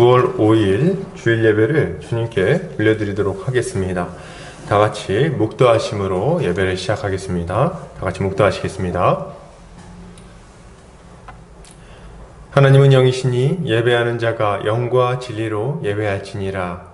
9월 5일 주일 예배를 주님께 올려드리도록 하겠습니다. 다 같이 묵도하심으로 예배를 시작하겠습니다. 다 같이 묵도하시겠습니다. 하나님은 영이시니 예배하는 자가 영과 진리로 예배할지니라.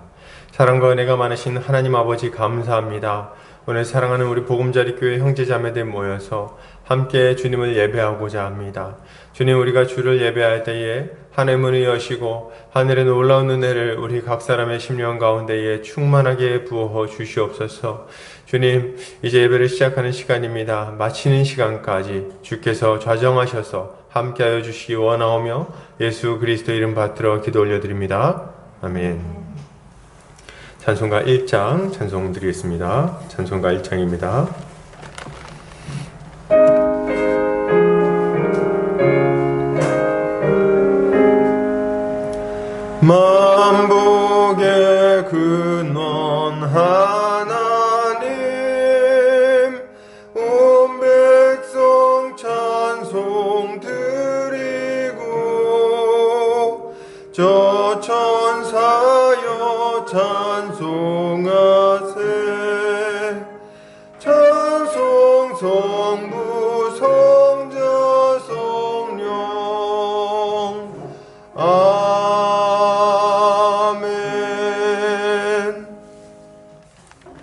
사랑과 은혜가 많으신 하나님 아버지 감사합니다. 오늘 사랑하는 우리 보금자리교회 형제자매들 모여서 함께 주님을 예배하고자 합니다. 주님, 우리가 주를 예배할 때에 하늘 문을 여시고 하늘의 놀라운 은혜를 우리 각 사람의 심령 가운데에 충만하게 부어 주시옵소서. 주님, 이제 예배를 시작하는 시간입니다. 마치는 시간까지 주께서 좌정하셔서 함께하여 주시기 원하오며 예수 그리스도 이름 받들어 기도 올려드립니다. 아멘. 찬송가 1장 찬송 드리겠습니다. 찬송가 1장입니다. 만복의 근원 하나님, 온 백성 찬송 드리고 저 천사여 찬송하세. 찬송 성부 성자 성령 아멘.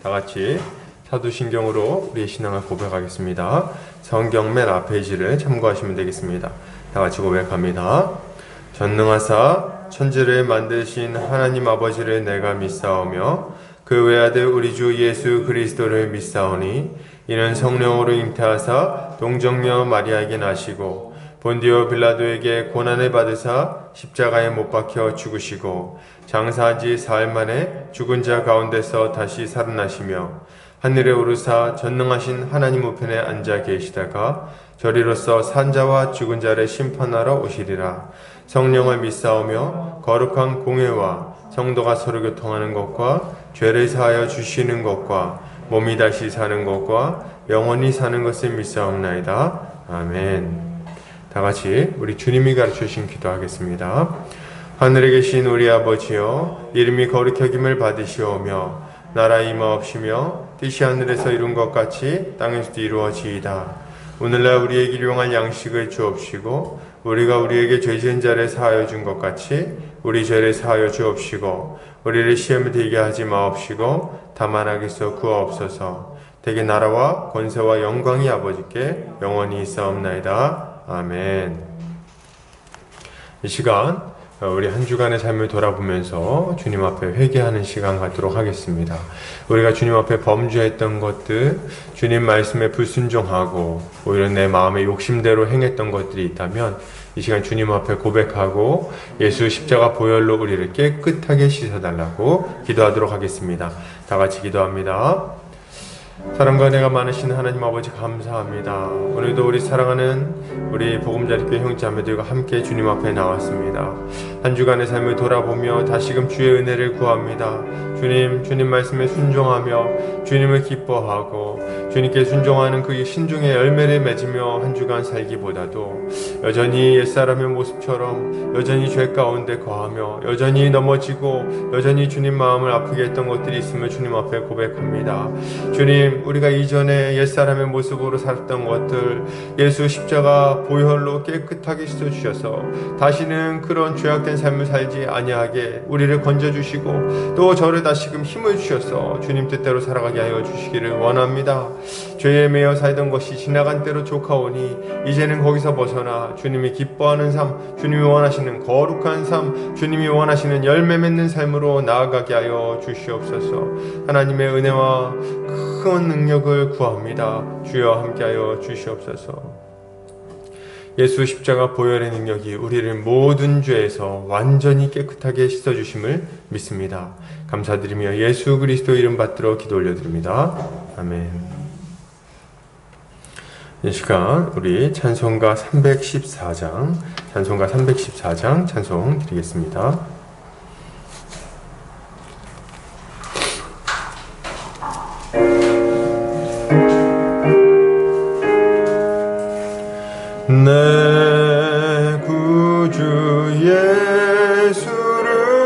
다같이 사도신경으로 우리의 신앙을 고백하겠습니다. 성경 맨 앞 페이지를 참고하시면 되겠습니다. 다같이 고백합니다. 전능하사 천지를 만드신 하나님 아버지를 내가 믿사오며 그 외아들 우리 주 예수 그리스도를 믿사오니 이는 성령으로 잉태하사 동정녀 마리아에게 나시고 본디오 빌라도에게 고난을 받으사 십자가에 못 박혀 죽으시고 장사한 지 사흘 만에 죽은 자 가운데서 다시 살아나시며 하늘에 오르사 전능하신 하나님 우편에 앉아 계시다가 저리로서 산자와 죽은 자를 심판하러 오시리라. 성령을 믿사오며 거룩한 공회와 성도가 서로 교통하는 것과 죄를 사하여 주시는 것과 몸이 다시 사는 것과 영원히 사는 것을 믿사옵나이다. 아멘. 다같이 우리 주님이 가르쳐주신 기도하겠습니다. 하늘에 계신 우리 아버지여, 이름이 거룩히 여김을 받으시오며 나라 임하옵시며 뜻이 하늘에서 이룬 것 같이 땅에서도 이루어지이다. 오늘날 우리에게 일용할 양식을 주옵시고 우리가 우리에게 죄 지은 자를 사하여 준 것 같이 우리 죄를 사하여 주옵시고 우리를 시험에 들게 하지 마옵시고 다만 악에서 구하옵소서. 대개 나라와 권세와 영광이 아버지께 영원히 있사옵나이다. 아멘. 이 시간 우리 한 주간의 삶을 돌아보면서 주님 앞에 회개하는 시간 갖도록 하겠습니다. 우리가 주님 앞에 범죄했던 것들, 주님 말씀에 불순종하고 오히려 내 마음의 욕심대로 행했던 것들이 있다면 이 시간 주님 앞에 고백하고 예수 십자가 보혈로 우리를 깨끗하게 씻어달라고 기도하도록 하겠습니다. 다 같이 기도합니다. 사랑과 은혜가 많으신 하나님 아버지 감사합니다. 오늘도 우리 사랑하는 우리 보금자리교회 형제자매들과 함께 주님 앞에 나왔습니다. 한 주간의 삶을 돌아보며 다시금 주의 은혜를 구합니다. 주님 말씀에 순종하며 주님을 기뻐하고 주님께 순종하는 그 신중의 열매를 맺으며 한 주간 살기보다도 여전히 옛사람의 모습처럼 여전히 죄 가운데 거하며 여전히 넘어지고 여전히 주님 마음을 아프게 했던 것들이 있음을 주님 앞에 고백합니다. 주님, 우리가 이전에 옛사람의 모습으로 살았던 것들 예수 십자가 보혈로 깨끗하게 씻어주셔서 다시는 그런 죄악된 삶을 살지 아니하게 우리를 건져주시고 또 저를 다시금 힘을 주셔서 주님 뜻대로 살아가게 하여 주시기를 원합니다. 죄에 매여 살던 것이 지나간 때로 좋가오니 이제는 거기서 벗어나 주님이 기뻐하는 삶, 주님이 원하시는 거룩한 삶, 주님이 원하시는 열매 맺는 삶으로 나아가게 하여 주시옵소서. 하나님의 은혜와 큰 능력을 구합니다. 주여 함께하여 주시옵소서. 예수 십자가 보혈의 능력이 우리를 모든 죄에서 완전히 깨끗하게 씻어주심을 믿습니다. 감사드리며 예수 그리스도 이름 받들어 기도 올려드립니다. 아멘. 이 시간 우리 찬송가 314장 찬송 드리겠습니다. 내 구주 예수를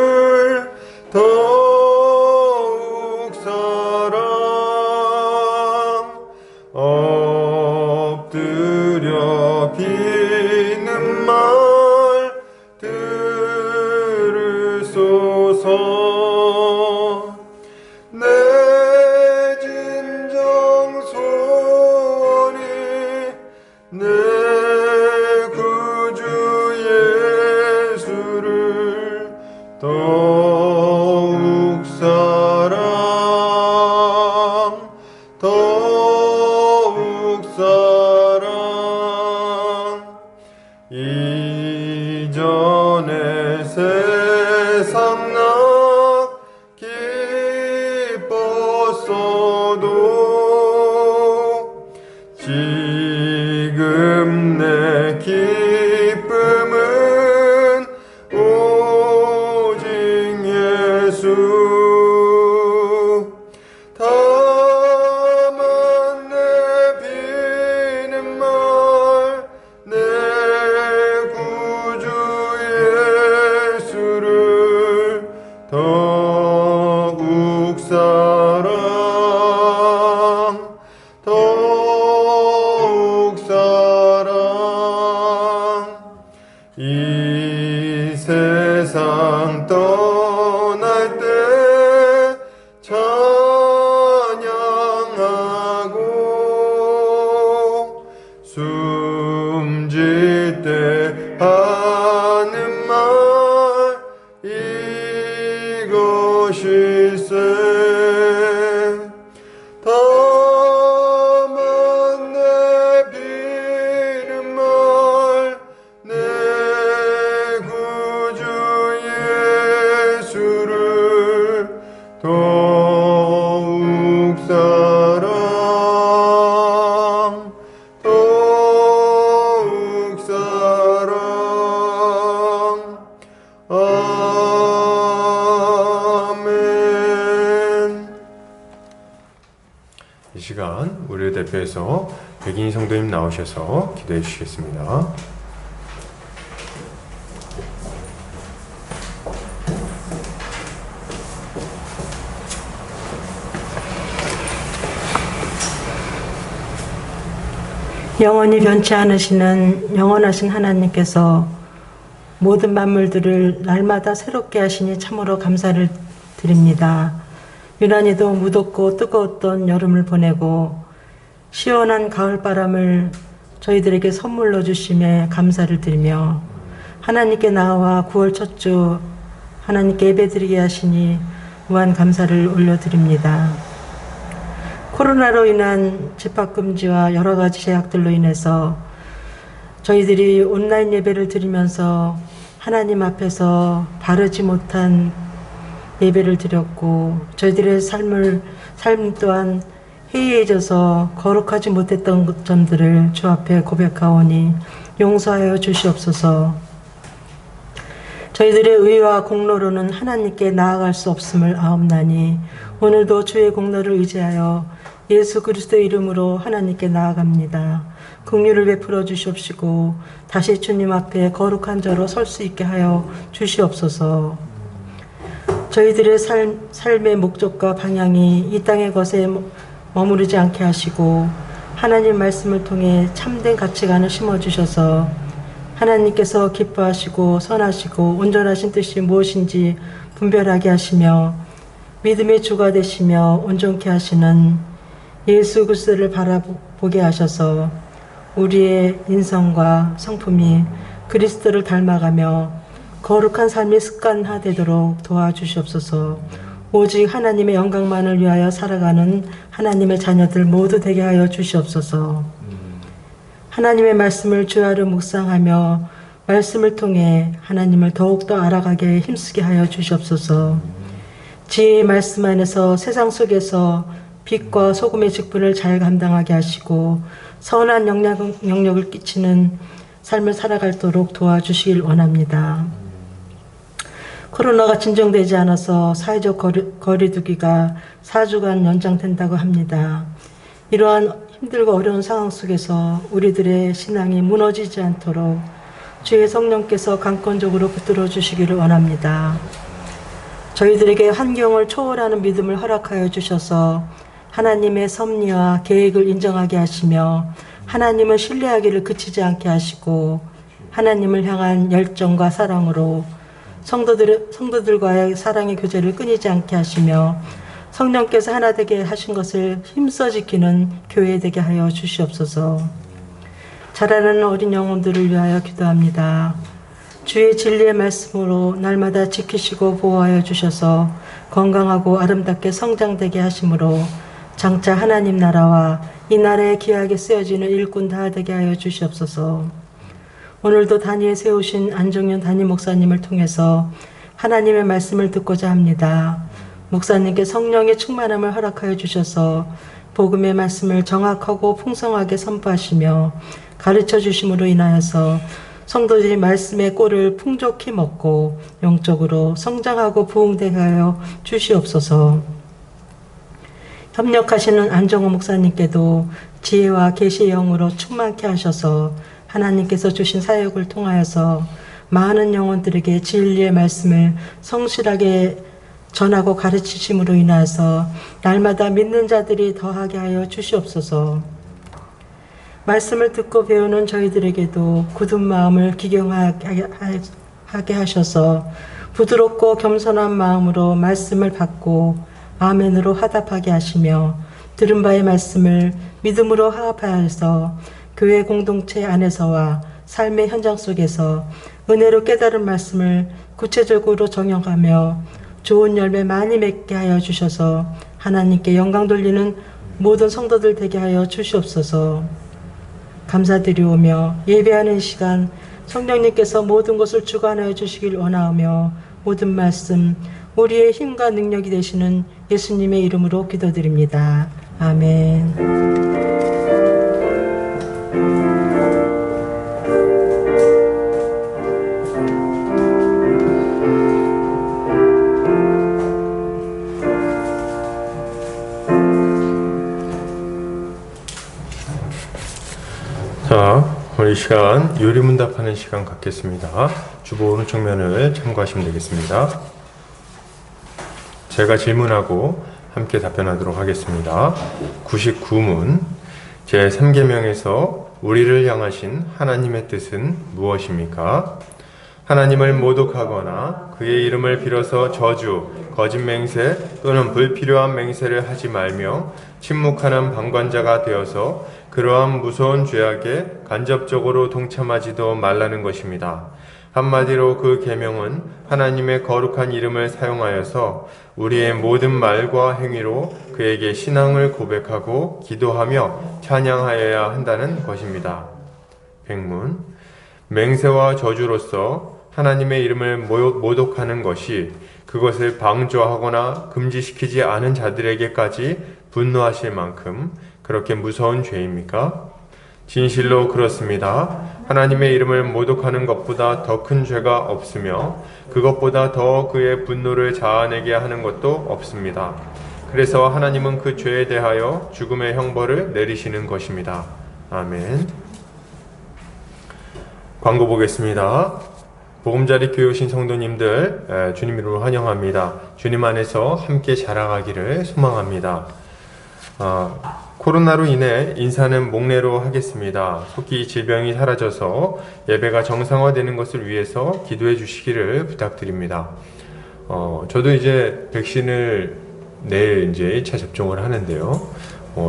주옵소서. 내 진정 소원이 내 구주 예수를 더욱 사랑 이전에 세상 나 기뻤어도 지금 내 기쁨은 오직 예수. 다만 내 비는 말 내 구주 예수를 더욱 사랑 이 세상 떠날 때 찬양하고 숨질 때 하는 말 이것일세. 다만 내 비는 말 내 구주 예수를 더욱 사랑 아멘. 이 시간 우리를 대표해서 백인희 성도님 나오셔서 기도해 주시겠습니다. 영원히 변치 않으시는 영원하신 하나님께서 모든 만물들을 날마다 새롭게 하시니 참으로 감사를 드립니다. 유난히도 무덥고 뜨거웠던 여름을 보내고 시원한 가을바람을 저희들에게 선물로 주심에 감사를 드리며 하나님께 나와 9월 첫 주 하나님께 예배드리게 하시니 무한 감사를 올려드립니다. 코로나로 인한 집합금지와 여러 가지 제약들로 인해서 저희들이 온라인 예배를 드리면서 하나님 앞에서 바르지 못한 예배를 드렸고 저희들의 삶 또한 해이해져서 거룩하지 못했던 점들을 주 앞에 고백하오니 용서하여 주시옵소서. 저희들의 의와 공로로는 하나님께 나아갈 수 없음을 아옵나니 오늘도 주의 공로를 의지하여 예수 그리스도의 이름으로 하나님께 나아갑니다. 긍휼을 베풀어 주시옵시고 다시 주님 앞에 거룩한 자로 설 수 있게 하여 주시옵소서. 저희들의 삶의 목적과 방향이 이 땅의 것에 머무르지 않게 하시고 하나님 말씀을 통해 참된 가치관을 심어주셔서 하나님께서 기뻐하시고 선하시고 온전하신 뜻이 무엇인지 분별하게 하시며 믿음의 주가 되시며 온전케 하시는 예수 그리스도를 바라보게 하셔서 우리의 인성과 성품이 그리스도를 닮아가며 거룩한 삶이 습관화되도록 도와주시옵소서. 오직 하나님의 영광만을 위하여 살아가는 하나님의 자녀들 모두 되게 하여 주시옵소서. 하나님의 말씀을 주야로 묵상하며 말씀을 통해 하나님을 더욱더 알아가게 힘쓰게 하여 주시옵소서. 지혜의 말씀 안에서 세상 속에서 빛과 소금의 직분을 잘 감당하게 하시고 선한 영역을 끼치는 삶을 살아가도록 도와주시길 원합니다. 코로나가 진정되지 않아서 사회적 거리두기가 4주간 연장된다고 합니다. 이러한 힘들고 어려운 상황 속에서 우리들의 신앙이 무너지지 않도록 주의 성령께서 강권적으로 붙들어 주시기를 원합니다. 저희들에게 환경을 초월하는 믿음을 허락하여 주셔서 하나님의 섭리와 계획을 인정하게 하시며 하나님을 신뢰하기를 그치지 않게 하시고 하나님을 향한 열정과 사랑으로 성도들과의 사랑의 교제를 끊이지 않게 하시며 성령께서 하나 되게 하신 것을 힘써 지키는 교회 되게 하여 주시옵소서. 자라나는 어린 영혼들을 위하여 기도합니다. 주의 진리의 말씀으로 날마다 지키시고 보호하여 주셔서 건강하고 아름답게 성장되게 하심으로 장차 하나님 나라와 이 나라에 귀하게 쓰여지는 일꾼 다 되게 하여 주시옵소서. 오늘도 단위에 세우신 안종윤 담임 목사님을 통해서 하나님의 말씀을 듣고자 합니다. 목사님께 성령의 충만함을 허락하여 주셔서 복음의 말씀을 정확하고 풍성하게 선포하시며 가르쳐 주심으로 인하여서 성도들이 말씀의 꼴을 풍족히 먹고 영적으로 성장하고 부흥되게 하여 주시옵소서. 협력하시는 안정호 목사님께도 지혜와 계시의 영으로 충만케 하셔서 하나님께서 주신 사역을 통하여서 많은 영혼들에게 진리의 말씀을 성실하게 전하고 가르치심으로 인하여서 날마다 믿는 자들이 더하게 하여 주시옵소서. 말씀을 듣고 배우는 저희들에게도 굳은 마음을 기경하게 하셔서 부드럽고 겸손한 마음으로 말씀을 받고 아멘으로 화답하게 하시며 들은 바의 말씀을 믿음으로 화합하여서 교회 공동체 안에서와 삶의 현장 속에서 은혜로 깨달은 말씀을 구체적으로 적용하며 좋은 열매 많이 맺게 하여 주셔서 하나님께 영광 돌리는 모든 성도들 되게 하여 주시옵소서. 감사드리오며 예배하는 시간 성령님께서 모든 것을 주관하여 주시길 원하오며 모든 말씀 우리의 힘과 능력이 되시는 예수님의 이름으로 기도드립니다. 아멘. 자, 오늘 이 시간 요리문답하는 시간 갖겠습니다. 주보 오른쪽 면을 참고하시면 되겠습니다. 제가 질문하고 함께 답변하도록 하겠습니다. 99문 제3계명에서 우리를 향하신 하나님의 뜻은 무엇입니까? 하나님을 모독하거나 그의 이름을 빌어서 저주, 거짓 맹세 또는 불필요한 맹세를 하지 말며 침묵하는 방관자가 되어서 그러한 무서운 죄악에 간접적으로 동참하지도 말라는 것입니다. 한마디로 그 계명은 하나님의 거룩한 이름을 사용하여서 우리의 모든 말과 행위로 그에게 신앙을 고백하고 기도하며 찬양하여야 한다는 것입니다. 백문 맹세와 저주로서 하나님의 이름을 모독하는 것이 그것을 방조하거나 금지시키지 않은 자들에게까지 분노하실 만큼 그렇게 무서운 죄입니까? 진실로 그렇습니다. 하나님의 이름을 모독하는 것보다 더 큰 죄가 없으며 그것보다 더 그의 분노를 자아내게 하는 것도 없습니다. 그래서 하나님은 그 죄에 대하여 죽음의 형벌을 내리시는 것입니다. 아멘. 광고 보겠습니다. 보금자리 교회 오신 성도님들 주님 이름으로 환영합니다. 주님 안에서 함께 자라가기를 소망합니다. 코로나로 인해 인사는 목례로 하겠습니다. 속히 질병이 사라져서 예배가 정상화되는 것을 위해서 기도해 주시기를 부탁드립니다. 저도 이제 백신을 내일 이제 1차 접종을 하는데요.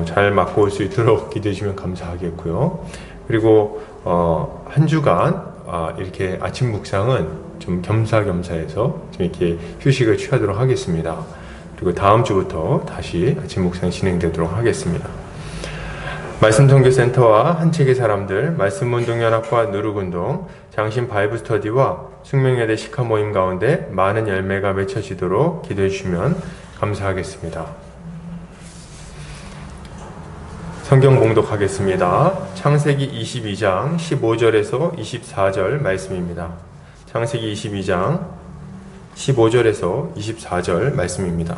잘 맞고 올 수 있도록 기도해 주시면 감사하겠고요. 그리고 한 주간 이렇게 아침 묵상은 좀 겸사겸사해서 좀 이렇게 휴식을 취하도록 하겠습니다. 그리고 다음 주부터 다시 아침 묵상 진행되도록 하겠습니다. 말씀선교센터와 한책의 사람들, 말씀운동연합과 누룩운동, 장신 바이블 스터디와 숙명여대 시카 모임 가운데 많은 열매가 맺혀지도록 기도해 주시면 감사하겠습니다. 성경 봉독하겠습니다. 창세기 22장 15절에서 24절 말씀입니다. 창세기 22장 15절에서 24절 말씀입니다.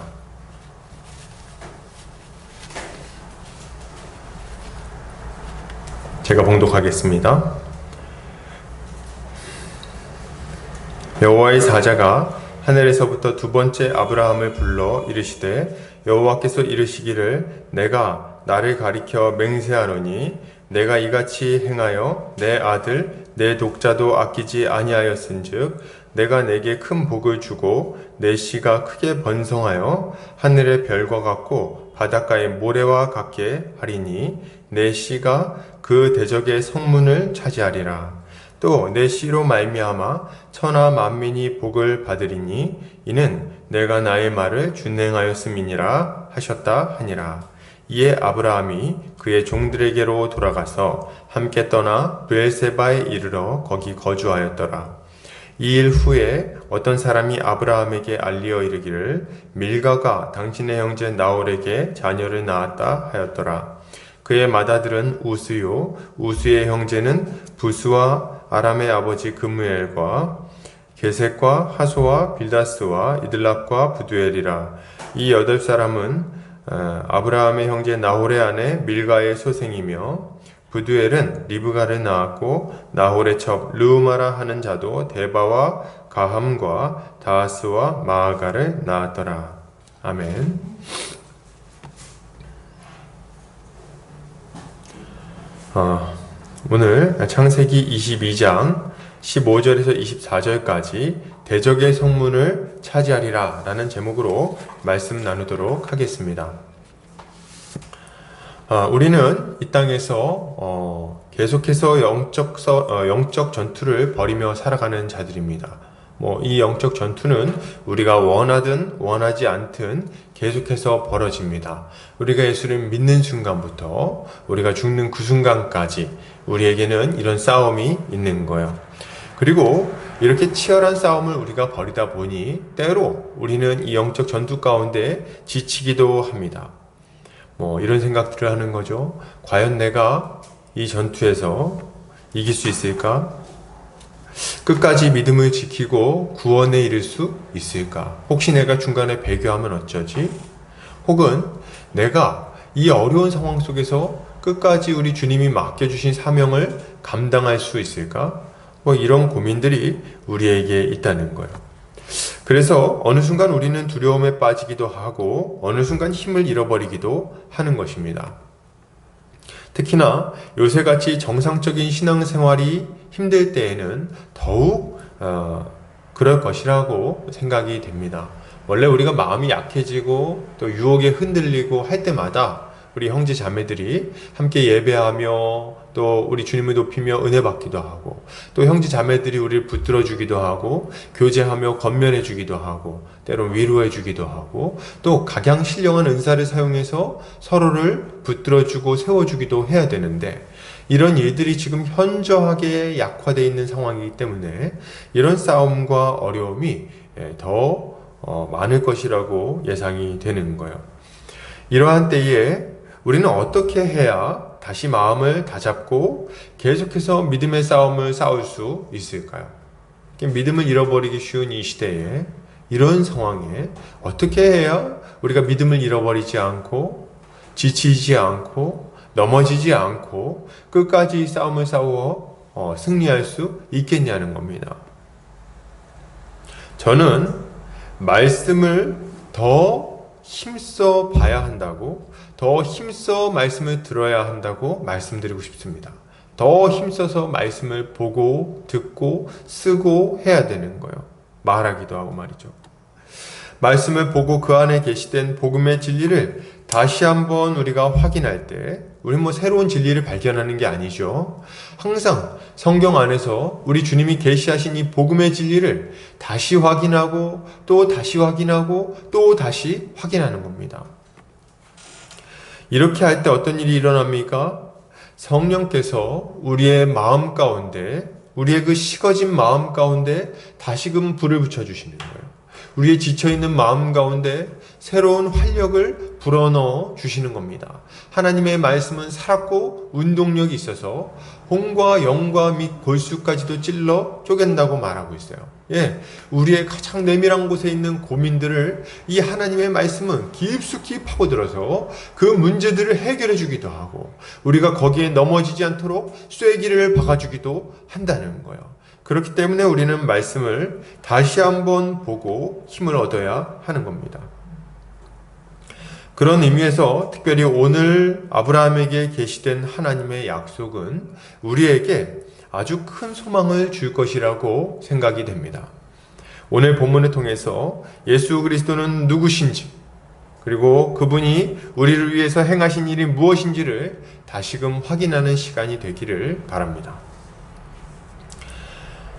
제가 봉독하겠습니다. 여호와의 사자가 하늘에서부터 두 번째 아브라함을 불러 이르시되 여호와께서 이르시기를 내가 나를 가리켜 맹세하노니 내가 이같이 행하여 내 아들 내 독자도 아끼지 아니하였은즉 내가 내게 큰 복을 주고 내 씨가 크게 번성하여 하늘의 별과 같고 바닷가의 모래와 같게 하리니 내 씨가 그 대적의 성문을 차지하리라. 또 내 씨로 말미암아 천하 만민이 복을 받으리니 이는 내가 나의 말을 준행하였음이니라 하셨다 하니라. 이에 아브라함이 그의 종들에게로 돌아가서 함께 떠나 브엘세바에 이르러 거기 거주하였더라. 2일 후에 어떤 사람이 아브라함에게 알리어 이르기를 밀가가 당신의 형제 나홀에게 자녀를 낳았다 하였더라. 그의 맏아들은 우스요, 우스의 형제는 부스와 아람의 아버지 그무엘과 게셋과 하소와 빌다스와 이들랍과 부두엘이라. 이 8사람은 아브라함의 형제 나홀의 아내 밀가의 소생이며 부두엘은 리브가를 낳았고 나홀의 첩 르우마라 하는 자도 데바와 가함과 다하스와 마아가를 낳았더라. 아멘. 오늘 창세기 22장 15절에서 24절까지 대적의 성문을 차지하리라 라는 제목으로 말씀 나누도록 하겠습니다. 우리는 이 땅에서 계속해서 영적 전투를 벌이며 살아가는 자들입니다. 이 영적 전투는 우리가 원하든 원하지 않든 계속해서 벌어집니다. 우리가 예수를 믿는 순간부터 우리가 죽는 그 순간까지 우리에게는 이런 싸움이 있는 거예요. 그리고 이렇게 치열한 싸움을 우리가 벌이다 보니 때로 우리는 이 영적 전투 가운데 지치기도 합니다. 이런 생각들을 하는 거죠. 과연 내가 이 전투에서 이길 수 있을까? 끝까지 믿음을 지키고 구원에 이를 수 있을까? 혹시 내가 중간에 배교하면 어쩌지? 혹은 내가 이 어려운 상황 속에서 끝까지 우리 주님이 맡겨주신 사명을 감당할 수 있을까? 이런 고민들이 우리에게 있다는 거예요. 그래서 어느 순간 우리는 두려움에 빠지기도 하고 어느 순간 힘을 잃어버리기도 하는 것입니다. 특히나 요새같이 정상적인 신앙생활이 힘들 때에는 더욱 그럴 것이라고 생각이 됩니다. 원래 우리가 마음이 약해지고 또 유혹에 흔들리고 할 때마다 우리 형제 자매들이 함께 예배하며 또 우리 주님을 높이며 은혜 받기도 하고 또 형제 자매들이 우리를 붙들어 주기도 하고 교제하며 권면해 주기도 하고 때론 위로해 주기도 하고 또 각양 신령한 은사를 사용해서 서로를 붙들어 주고 세워 주기도 해야 되는데 이런 일들이 지금 현저하게 약화되어 있는 상황이기 때문에 이런 싸움과 어려움이 더 많을 것이라고 예상이 되는 거예요. 이러한 때에 우리는 어떻게 해야 다시 마음을 다잡고 계속해서 믿음의 싸움을 싸울 수 있을까요? 믿음을 잃어버리기 쉬운 이 시대에 이런 상황에 어떻게 해야 우리가 믿음을 잃어버리지 않고 지치지 않고 넘어지지 않고 끝까지 싸움을 싸워 승리할 수 있겠냐는 겁니다. 저는 말씀을 더 힘써 봐야 한다고, 더 힘써 말씀을 들어야 한다고 말씀드리고 싶습니다. 더 힘써서 말씀을 보고 듣고 쓰고 해야 되는 거예요. 말하기도 하고 말이죠. 말씀을 보고 그 안에 계시된 복음의 진리를 다시 한번 우리가 확인할 때 우리는 새로운 진리를 발견하는 게 아니죠. 항상 성경 안에서 우리 주님이 계시하신 이 복음의 진리를 다시 확인하고 또 다시 확인하고 또 다시 확인하는 겁니다. 이렇게 할 때 어떤 일이 일어납니까? 성령께서 우리의 마음 가운데, 우리의 그 식어진 마음 가운데 다시금 불을 붙여주시는 거예요. 우리의 지쳐있는 마음 가운데 새로운 활력을 불어넣어 주시는 겁니다. 하나님의 말씀은 살았고 운동력이 있어서 혼과 영과 및 골수까지도 찔러 쪼갠다고 말하고 있어요. 우리의 가장 내밀한 곳에 있는 고민들을 이 하나님의 말씀은 깊숙이 파고들어서 그 문제들을 해결해 주기도 하고 우리가 거기에 넘어지지 않도록 쐐기를 박아주기도 한다는 거예요. 그렇기 때문에 우리는 말씀을 다시 한번 보고 힘을 얻어야 하는 겁니다. 그런 의미에서 특별히 오늘 아브라함에게 계시된 하나님의 약속은 우리에게 아주 큰 소망을 줄 것이라고 생각이 됩니다. 오늘 본문을 통해서 예수 그리스도는 누구신지, 그리고 그분이 우리를 위해서 행하신 일이 무엇인지를 다시금 확인하는 시간이 되기를 바랍니다.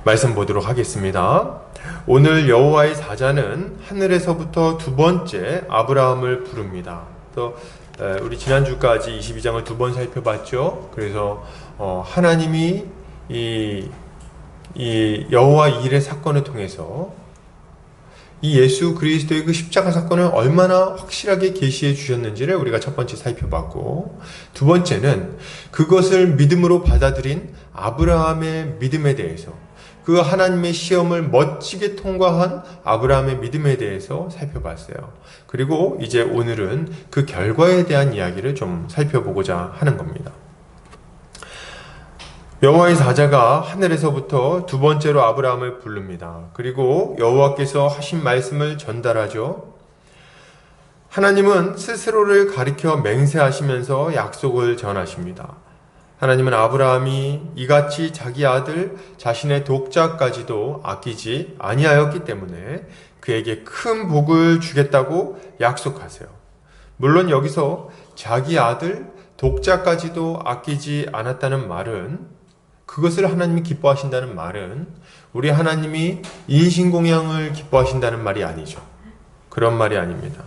말씀 보도록 하겠습니다. 오늘 여호와의 사자는 하늘에서부터 두 번째 아브라함을 부릅니다. 또 우리 지난주까지 22장을 두 번 살펴봤죠. 그래서 하나님이 이 여호와 일의 사건을 통해서 이 예수 그리스도의 그 십자가 사건을 얼마나 확실하게 계시해 주셨는지를 우리가 첫 번째 살펴봤고, 두 번째는 그것을 믿음으로 받아들인 아브라함의 믿음에 대해서, 그 하나님의 시험을 멋지게 통과한 아브라함의 믿음에 대해서 살펴봤어요. 그리고 이제 오늘은 그 결과에 대한 이야기를 좀 살펴보고자 하는 겁니다. 여호와의 사자가 하늘에서부터 두 번째로 아브라함을 부릅니다. 그리고 여호와께서 하신 말씀을 전달하죠. 하나님은 스스로를 가리켜 맹세하시면서 약속을 전하십니다. 하나님은 아브라함이 이같이 자기 아들 자신의 독자까지도 아끼지 아니하였기 때문에 그에게 큰 복을 주겠다고 약속하세요. 물론 여기서 자기 아들 독자까지도 아끼지 않았다는 말은, 그것을 하나님이 기뻐하신다는 말은 우리 하나님이 인신공양을 기뻐하신다는 말이 아니죠. 그런 말이 아닙니다.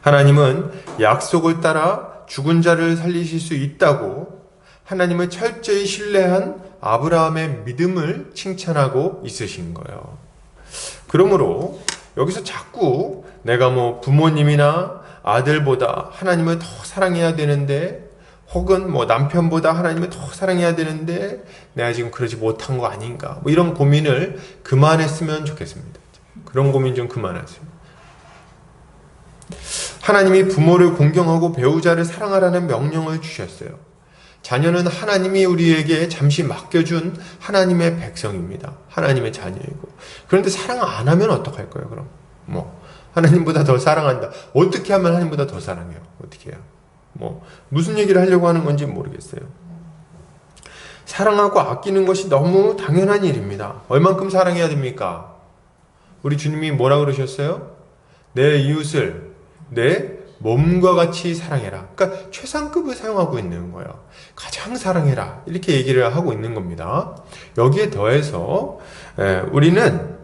하나님은 약속을 따라 죽은 자를 살리실 수 있다고 하나님을 철저히 신뢰한 아브라함의 믿음을 칭찬하고 있으신 거예요. 그러므로 여기서 자꾸 내가 부모님이나 아들보다 하나님을 더 사랑해야 되는데, 혹은 남편보다 하나님을 더 사랑해야 되는데 내가 지금 그러지 못한 거 아닌가, 이런 고민을 그만했으면 좋겠습니다. 그런 고민 좀 그만하세요. 하나님이 부모를 공경하고 배우자를 사랑하라는 명령을 주셨어요. 자녀는 하나님이 우리에게 잠시 맡겨준 하나님의 백성입니다. 하나님의 자녀이고. 그런데 사랑 안 하면 어떡할 거예요, 그럼? 하나님보다 더 사랑한다. 어떻게 하면 하나님보다 더 사랑해요? 어떻게 해요? 무슨 얘기를 하려고 하는 건지 모르겠어요. 사랑하고 아끼는 것이 너무 당연한 일입니다. 얼만큼 사랑해야 됩니까? 우리 주님이 뭐라 그러셨어요? 내 이웃을 내 몸과 같이 사랑해라. 그러니까 최상급을 사용하고 있는 거예요. 가장 사랑해라. 이렇게 얘기를 하고 있는 겁니다. 여기에 더해서 우리는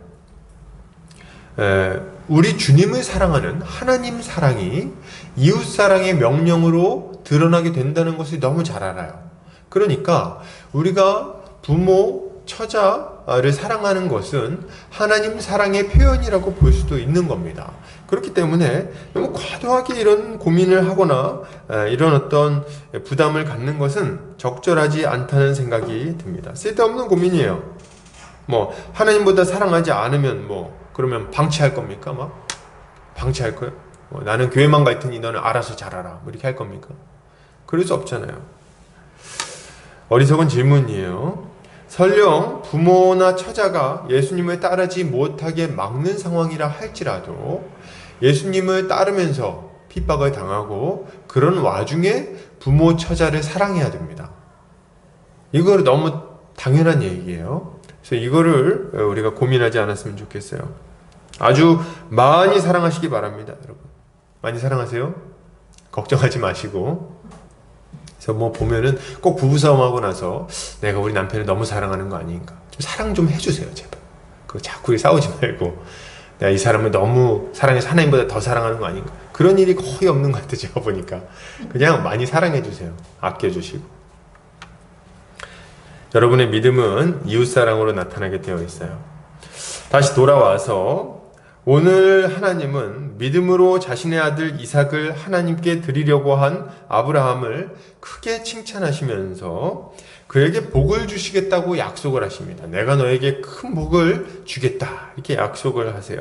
우리 주님을 사랑하는 하나님 사랑이 이웃 사랑의 명령으로 드러나게 된다는 것을 너무 잘 알아요. 그러니까 우리가 부모, 처자를 사랑하는 것은 하나님 사랑의 표현이라고 볼 수도 있는 겁니다. 그렇기 때문에 너무 과도하게 이런 고민을 하거나 이런 어떤 부담을 갖는 것은 적절하지 않다는 생각이 듭니다. 쓸데없는 고민이에요. 하나님보다 사랑하지 않으면 그러면 방치할 겁니까? 방치할 거예요? 나는 교회만 갈 테니 너는 알아서 잘하라. 이렇게 할 겁니까? 그럴 수 없잖아요. 어리석은 질문이에요. 설령 부모나 처자가 예수님을 따르지 못하게 막는 상황이라 할지라도 예수님을 따르면서 핍박을 당하고 그런 와중에 부모, 처자를 사랑해야 됩니다. 이거는 너무 당연한 얘기예요. 그래서 이거를 우리가 고민하지 않았으면 좋겠어요. 아주 많이 사랑하시기 바랍니다, 여러분. 많이 사랑하세요. 걱정하지 마시고. 그래서 보면은 꼭 부부싸움하고 나서 내가 우리 남편을 너무 사랑하는 거 아닌가. 좀 사랑 좀 해주세요, 제발. 그거 자꾸 싸우지 말고. 내가 이 사람을 너무 사랑해서 하나님보다 더 사랑하는 거 아닌가. 그런 일이 거의 없는 것 같아요, 제가 보니까. 그냥 많이 사랑해주세요. 아껴주시고. 여러분의 믿음은 이웃사랑으로 나타나게 되어 있어요. 다시 돌아와서 오늘 하나님은 믿음으로 자신의 아들 이삭을 하나님께 드리려고 한 아브라함을 크게 칭찬하시면서 그에게 복을 주시겠다고 약속을 하십니다. 내가 너에게 큰 복을 주겠다. 이렇게 약속을 하세요.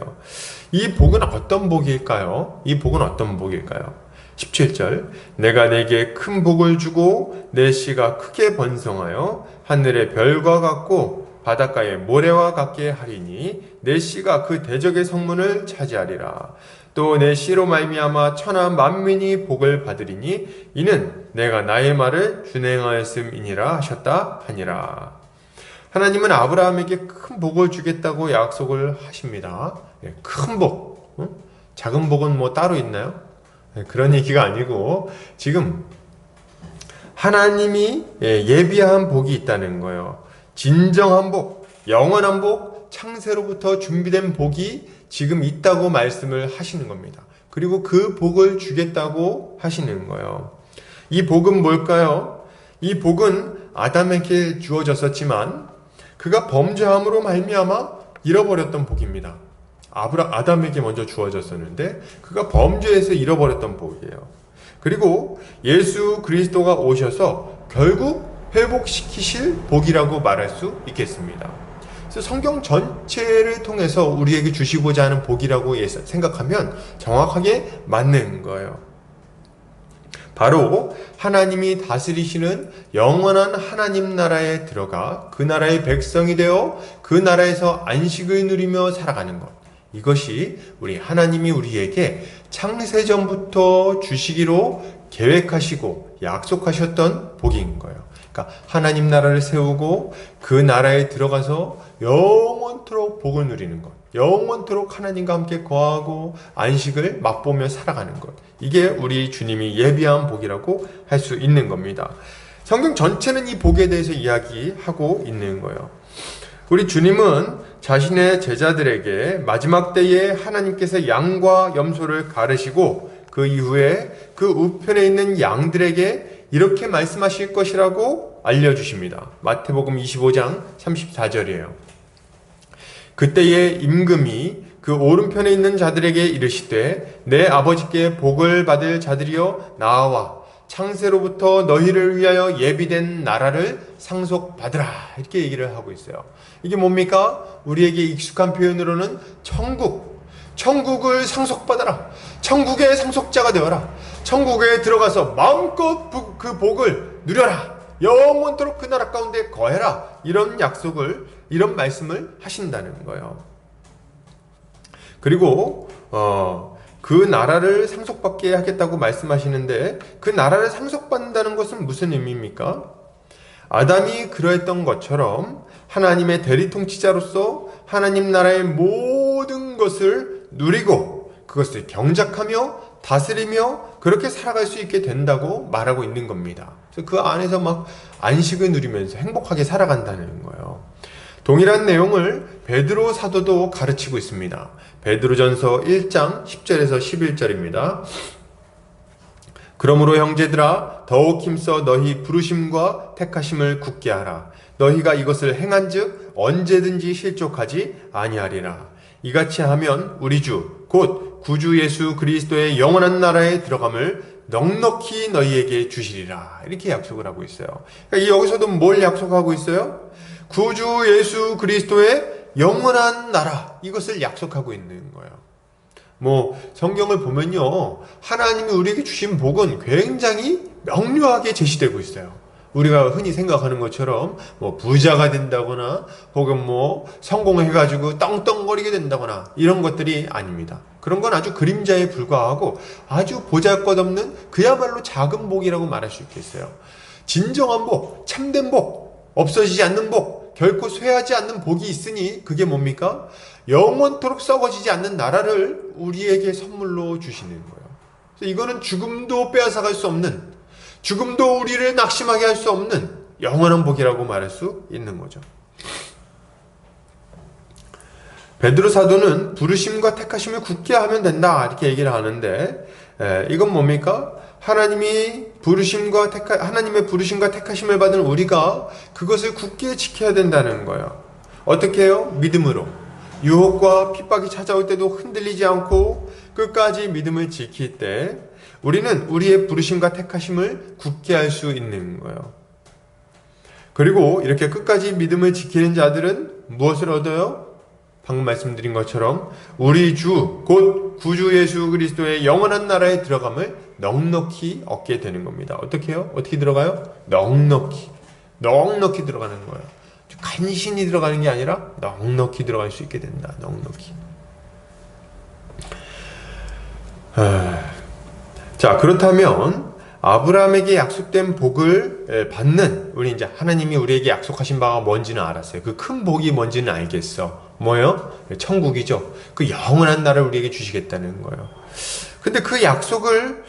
이 복은 어떤 복일까요? 이 복은 어떤 복일까요? 17절 내가 내게 큰 복을 주고 내 씨가 크게 번성하여 하늘의 별과 같고 바닷가의 모래와 같게 하리니 내 씨가 그 대적의 성문을 차지하리라. 또 내 씨로 말미암아 천하 만민이 복을 받으리니 이는 내가 나의 말을 준행하였음이니라 하셨다 하니라. 하나님은 아브라함에게 큰 복을 주겠다고 약속을 하십니다. 큰 복, 작은 복은 뭐 따로 있나요? 그런 얘기가 아니고 지금 하나님이 예비한 복이 있다는 거예요. 진정한 복, 영원한 복, 창세로부터 준비된 복이 지금 있다고 말씀을 하시는 겁니다. 그리고 그 복을 주겠다고 하시는 거예요. 이 복은 뭘까요? 이 복은 아담에게 주어졌었지만 그가 범죄함으로 말미암아 잃어버렸던 복입니다. 아담에게 먼저 주어졌었는데 그가 범죄에서 잃어버렸던 복이에요. 그리고 예수 그리스도가 오셔서 결국 회복시키실 복이라고 말할 수 있겠습니다. 그래서 성경 전체를 통해서 우리에게 주시고자 하는 복이라고 생각하면 정확하게 맞는 거예요. 바로 하나님이 다스리시는 영원한 하나님 나라에 들어가 그 나라의 백성이 되어 그 나라에서 안식을 누리며 살아가는 것. 이것이 우리 하나님이 우리에게 창세전부터 주시기로 계획하시고 약속하셨던 복인 거예요. 그러니까 하나님 나라를 세우고 그 나라에 들어가서 영원토록 복을 누리는 것. 영원토록 하나님과 함께 거하고 안식을 맛보며 살아가는 것. 이게 우리 주님이 예비한 복이라고 할 수 있는 겁니다. 성경 전체는 이 복에 대해서 이야기하고 있는 거예요. 우리 주님은 자신의 제자들에게 마지막 때에 하나님께서 양과 염소를 가르시고 그 이후에 그 우편에 있는 양들에게 이렇게 말씀하실 것이라고 알려주십니다. 마태복음 25장 34절이에요. 그때에 임금이 그 오른편에 있는 자들에게 이르시되 내 아버지께 복을 받을 자들이여 나와 창세로부터 너희를 위하여 예비된 나라를 상속받으라. 이렇게 얘기를 하고 있어요. 이게 뭡니까? 우리에게 익숙한 표현으로는 천국을 상속받아라. 천국의 상속자가 되어라. 천국에 들어가서 마음껏 그 복을 누려라. 영원토록 그 나라 가운데 거해라. 이런 약속을, 이런 말씀을 하신다는 거예요. 그리고 그 나라를 상속받게 하겠다고 말씀하시는데 그 나라를 상속받는다는 것은 무슨 의미입니까? 아담이 그러했던 것처럼 하나님의 대리통치자로서 하나님 나라의 모든 것을 누리고 그것을 경작하며 다스리며 그렇게 살아갈 수 있게 된다고 말하고 있는 겁니다. 그래서 그 안에서 막 안식을 누리면서 행복하게 살아간다는 거예요. 동일한 내용을 베드로 사도도 가르치고 있습니다. 베드로전서 1장 10절에서 11절입니다. 그러므로 형제들아 더욱 힘써 너희 부르심과 택하심을 굳게 하라. 너희가 이것을 행한즉 언제든지 실족하지 아니하리라. 이같이 하면 우리 주 곧 구주 예수 그리스도의 영원한 나라에 들어감을 넉넉히 너희에게 주시리라. 이렇게 약속을 하고 있어요. 그러니까 여기서도 뭘 약속하고 있어요? 구주 예수 그리스도의 영원한 나라, 이것을 약속하고 있는 거예요. 성경을 보면요, 하나님이 우리에게 주신 복은 굉장히 명료하게 제시되고 있어요. 우리가 흔히 생각하는 것처럼 부자가 된다거나 혹은 성공해가지고 떵떵거리게 된다거나 이런 것들이 아닙니다. 그런 건 아주 그림자에 불과하고 아주 보잘것없는 그야말로 작은 복이라고 말할 수 있겠어요. 진정한 복, 참된 복, 없어지지 않는 복, 결코 쇠하지 않는 복이 있으니 그게 뭡니까? 영원토록 썩어지지 않는 나라를 우리에게 선물로 주시는 거예요. 그래서 이거는 죽음도 빼앗아갈 수 없는, 죽음도 우리를 낙심하게 할 수 없는 영원한 복이라고 말할 수 있는 거죠. 베드로 사도는 부르심과 택하심을 굳게 하면 된다 이렇게 얘기를 하는데 이건 뭡니까? 하나님의 부르심과 택하심을 받은 우리가 그것을 굳게 지켜야 된다는 거예요. 어떻게 해요? 믿음으로. 유혹과 핍박이 찾아올 때도 흔들리지 않고 끝까지 믿음을 지킬 때 우리는 우리의 부르심과 택하심을 굳게 할 수 있는 거예요. 그리고 이렇게 끝까지 믿음을 지키는 자들은 무엇을 얻어요? 방금 말씀드린 것처럼 우리 주 곧 구주 예수 그리스도의 영원한 나라에 들어감을 넉넉히 얻게 되는 겁니다. 어떻게 해요? 어떻게 들어가요? 넉넉히 들어가는 거예요. 간신히 들어가는 게 아니라 넉넉히 들어갈 수 있게 된다. 넉넉히. 자, 그렇다면 아브라함에게 약속된 복을 받는, 우리 이제 하나님이 우리에게 약속하신 바가 뭔지는 알았어요. 그 큰 복이 뭔지는 알겠어. 뭐요? 천국이죠. 그 영원한 나라를 우리에게 주시겠다는 거예요. 근데 그 약속을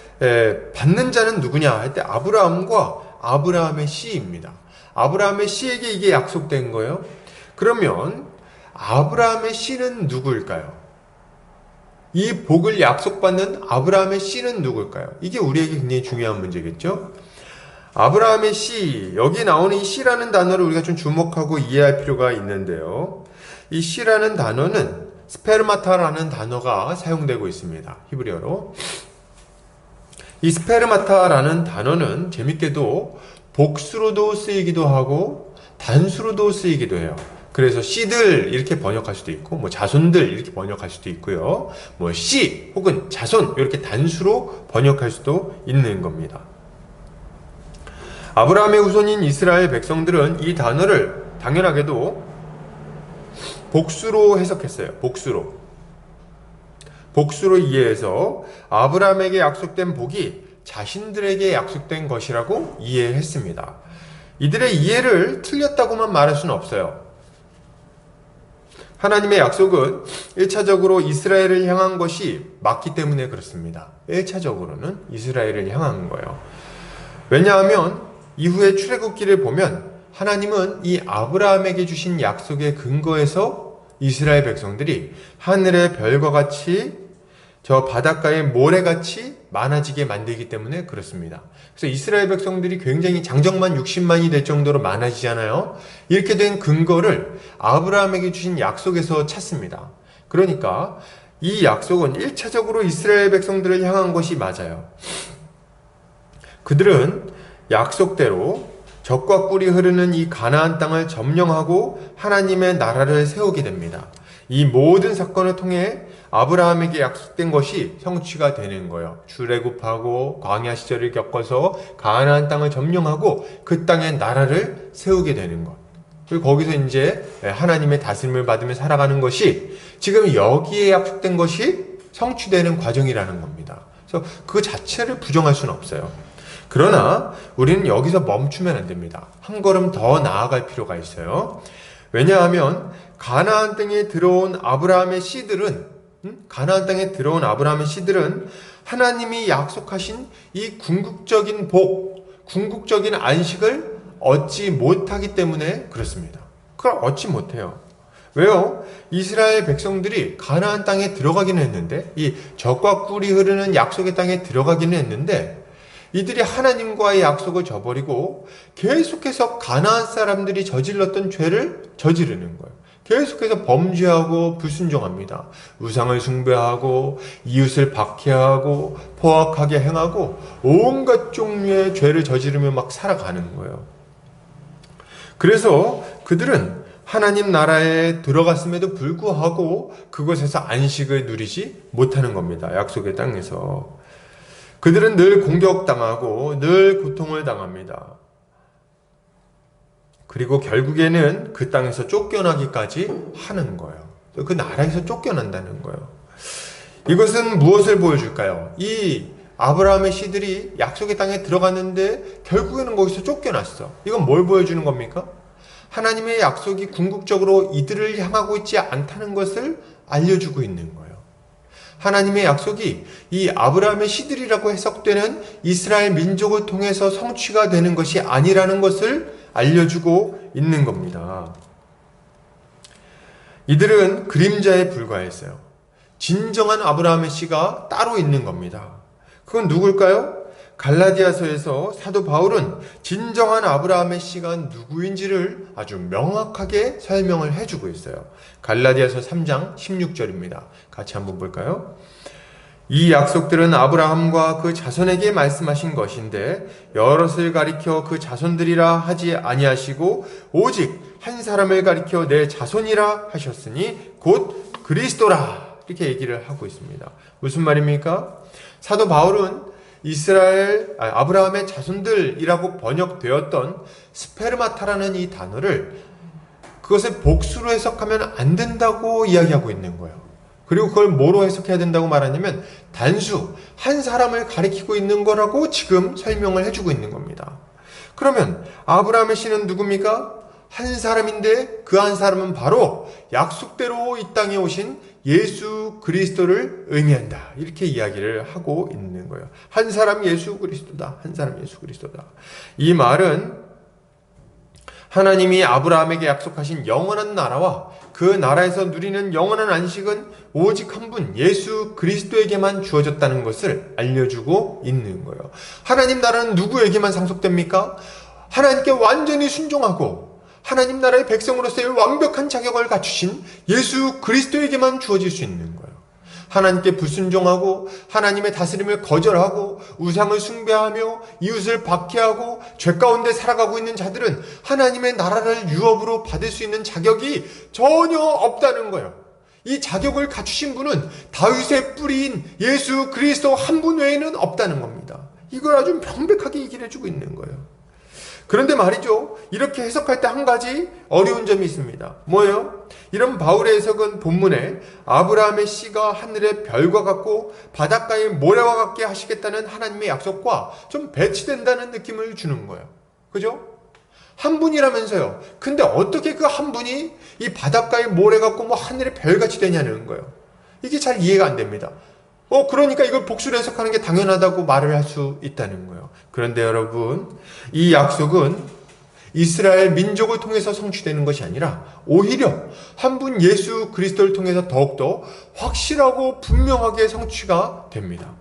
받는 자는 누구냐 할 때 아브라함과 아브라함의 씨입니다. 아브라함의 씨에게 이게 약속된 거예요. 그러면 아브라함의 씨는 누구일까요? 이 복을 약속받는 아브라함의 씨는 누구일까요? 이게 우리에게 굉장히 중요한 문제겠죠? 아브라함의 씨, 여기 나오는 이 씨라는 단어를 우리가 좀 주목하고 이해할 필요가 있는데요. 이 씨라는 단어는 스페르마타라는 단어가 사용되고 있습니다. 히브리어로. 이 스페르마타라는 단어는 재밌게도 복수로도 쓰이기도 하고 단수로도 쓰이기도 해요. 그래서 씨들 이렇게 번역할 수도 있고, 뭐 자손들 이렇게 번역할 수도 있고요. 뭐 씨 혹은 자손 이렇게 단수로 번역할 수도 있는 겁니다. 아브라함의 후손인 이스라엘 백성들은 이 단어를 당연하게도 복수로 해석했어요. 복수로 이해해서 아브라함에게 약속된 복이 자신들에게 약속된 것이라고 이해했습니다. 이들의 이해를 틀렸다고만 말할 수는 없어요. 하나님의 약속은 1차적으로 이스라엘을 향한 것이 맞기 때문에 그렇습니다. 1차적으로는 이스라엘을 향한 거예요. 왜냐하면 이후에 출애굽기를 보면 하나님은 이 아브라함에게 주신 약속의 근거에서 이스라엘 백성들이 하늘의 별과 같이 저 바닷가의 모래같이 많아지게 만들기 때문에 그렇습니다. 그래서 이스라엘 백성들이 굉장히 장정만 60만이 될 정도로 많아지잖아요. 이렇게 된 근거를 아브라함에게 주신 약속에서 찾습니다. 그러니까 이 약속은 1차적으로 이스라엘 백성들을 향한 것이 맞아요. 그들은 약속대로 젖과 꿀이 흐르는 이 가나안 땅을 점령하고 하나님의 나라를 세우게 됩니다. 이 모든 사건을 통해 아브라함에게 약속된 것이 성취가 되는 거예요. 출애굽하고 광야 시절을 겪어서 가나안 땅을 점령하고 그 땅에 나라를 세우게 되는 것. 그리고 거기서 이제 하나님의 다스림을 받으며 살아가는 것이 지금 여기에 약속된 것이 성취되는 과정이라는 겁니다. 그래서 그 자체를 부정할 수는 없어요. 그러나 우리는 여기서 멈추면 안 됩니다. 한 걸음 더 나아갈 필요가 있어요. 왜냐하면 가나안 땅에 들어온 아브라함의 씨들은 하나님이 약속하신 이 궁극적인 복, 궁극적인 안식을 얻지 못하기 때문에 그렇습니다. 그걸 얻지 못해요. 왜요? 이스라엘 백성들이 가나안 땅에 들어가기는 했는데, 이 젖과 꿀이 흐르는 약속의 땅에 들어가기는 했는데, 이들이 하나님과의 약속을 저버리고 계속해서 가나안 사람들이 저질렀던 죄를 저지르는 거예요. 계속해서 범죄하고 불순종합니다. 우상을 숭배하고 이웃을 박해하고 포악하게 행하고 온갖 종류의 죄를 저지르며 막 살아가는 거예요. 그래서 그들은 하나님 나라에 들어갔음에도 불구하고 그곳에서 안식을 누리지 못하는 겁니다. 약속의 땅에서. 그들은 늘 공격당하고 늘 고통을 당합니다. 그리고 결국에는 그 땅에서 쫓겨나기까지 하는 거예요. 그 나라에서 쫓겨난다는 거예요. 이것은 무엇을 보여줄까요? 이 아브라함의 씨들이 약속의 땅에 들어갔는데 결국에는 거기서 쫓겨났어. 이건 뭘 보여주는 겁니까? 하나님의 약속이 궁극적으로 이들을 향하고 있지 않다는 것을 알려주고 있는 거예요. 하나님의 약속이 이 아브라함의 씨들이라고 해석되는 이스라엘 민족을 통해서 성취가 되는 것이 아니라는 것을 알려주고 있는 겁니다. 이들은 그림자에 불과했어요. 진정한 아브라함의 씨가 따로 있는 겁니다. 그건 누굴까요? 갈라디아서에서 사도 바울은 진정한 아브라함의 씨가 누구인지를 아주 명확하게 설명을 해주고 있어요. 갈라디아서 3장 16절입니다. 같이 한번 볼까요? 이 약속들은 아브라함과 그 자손에게 말씀하신 것인데 여럿을 가리켜 그 자손들이라 하지 아니하시고 오직 한 사람을 가리켜 내 자손이라 하셨으니 곧 그리스도라. 이렇게 얘기를 하고 있습니다. 무슨 말입니까? 사도 바울은 아브라함의 자손들이라고 번역되었던 스페르마타라는 이 단어를 그것을 복수로 해석하면 안 된다고 이야기하고 있는 거예요. 그리고 그걸 뭐로 해석해야 된다고 말하냐면 단수, 한 사람을 가리키고 있는 거라고 지금 설명을 해주고 있는 겁니다. 그러면 아브라함의 씨는 누굽니까? 한 사람인데 그 한 사람은 바로 약속대로 이 땅에 오신 예수 그리스도를 의미한다. 이렇게 이야기를 하고 있는 거예요. 한 사람 예수 그리스도다. 한 사람 예수 그리스도다. 이 말은 하나님이 아브라함에게 약속하신 영원한 나라와 그 나라에서 누리는 영원한 안식은 오직 한 분 예수 그리스도에게만 주어졌다는 것을 알려주고 있는 거예요. 하나님 나라는 누구에게만 상속됩니까? 하나님께 완전히 순종하고 하나님 나라의 백성으로서의 완벽한 자격을 갖추신 예수 그리스도에게만 주어질 수 있는 거예요. 하나님께 불순종하고 하나님의 다스림을 거절하고 우상을 숭배하며 이웃을 박해하고 죄 가운데 살아가고 있는 자들은 하나님의 나라를 유업으로 받을 수 있는 자격이 전혀 없다는 거예요. 이 자격을 갖추신 분은 다윗의 뿌리인 예수 그리스도 한 분 외에는 없다는 겁니다. 이걸 아주 명백하게 얘기를 해주고 있는 거예요. 그런데 말이죠, 이렇게 해석할 때 한 가지 어려운 점이 있습니다. 뭐예요? 이런 바울의 해석은 본문에 아브라함의 씨가 하늘의 별과 같고 바닷가의 모래와 같게 하시겠다는 하나님의 약속과 좀 배치된다는 느낌을 주는 거예요. 그죠? 한 분이라면서요. 근데 어떻게 그 한 분이 이 바닷가의 모래 같고 뭐 하늘의 별같이 되냐는 거예요. 이게 잘 이해가 안 됩니다. 그러니까 이걸 복수로 해석하는 게 당연하다고 말을 할 수 있다는 거예요. 그런데 여러분, 이 약속은 이스라엘 민족을 통해서 성취되는 것이 아니라 오히려 한 분 예수 그리스도를 통해서 더욱더 확실하고 분명하게 성취가 됩니다.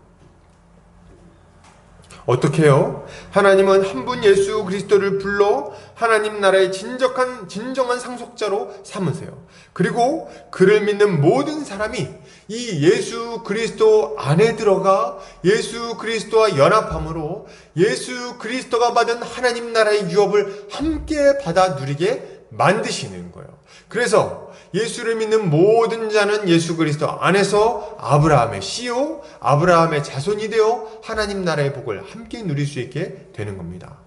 어떻게 해요? 하나님은 한 분 예수 그리스도를 불러 하나님 나라의 진정한 상속자로 삼으세요. 그리고 그를 믿는 모든 사람이 이 예수 그리스도 안에 들어가 예수 그리스도와 연합함으로 예수 그리스도가 받은 하나님 나라의 유업을 함께 받아 누리게 만드시는 거예요. 그래서 예수를 믿는 모든 자는 예수 그리스도 안에서 아브라함의 씨요 아브라함의 자손이 되어 하나님 나라의 복을 함께 누릴 수 있게 되는 겁니다.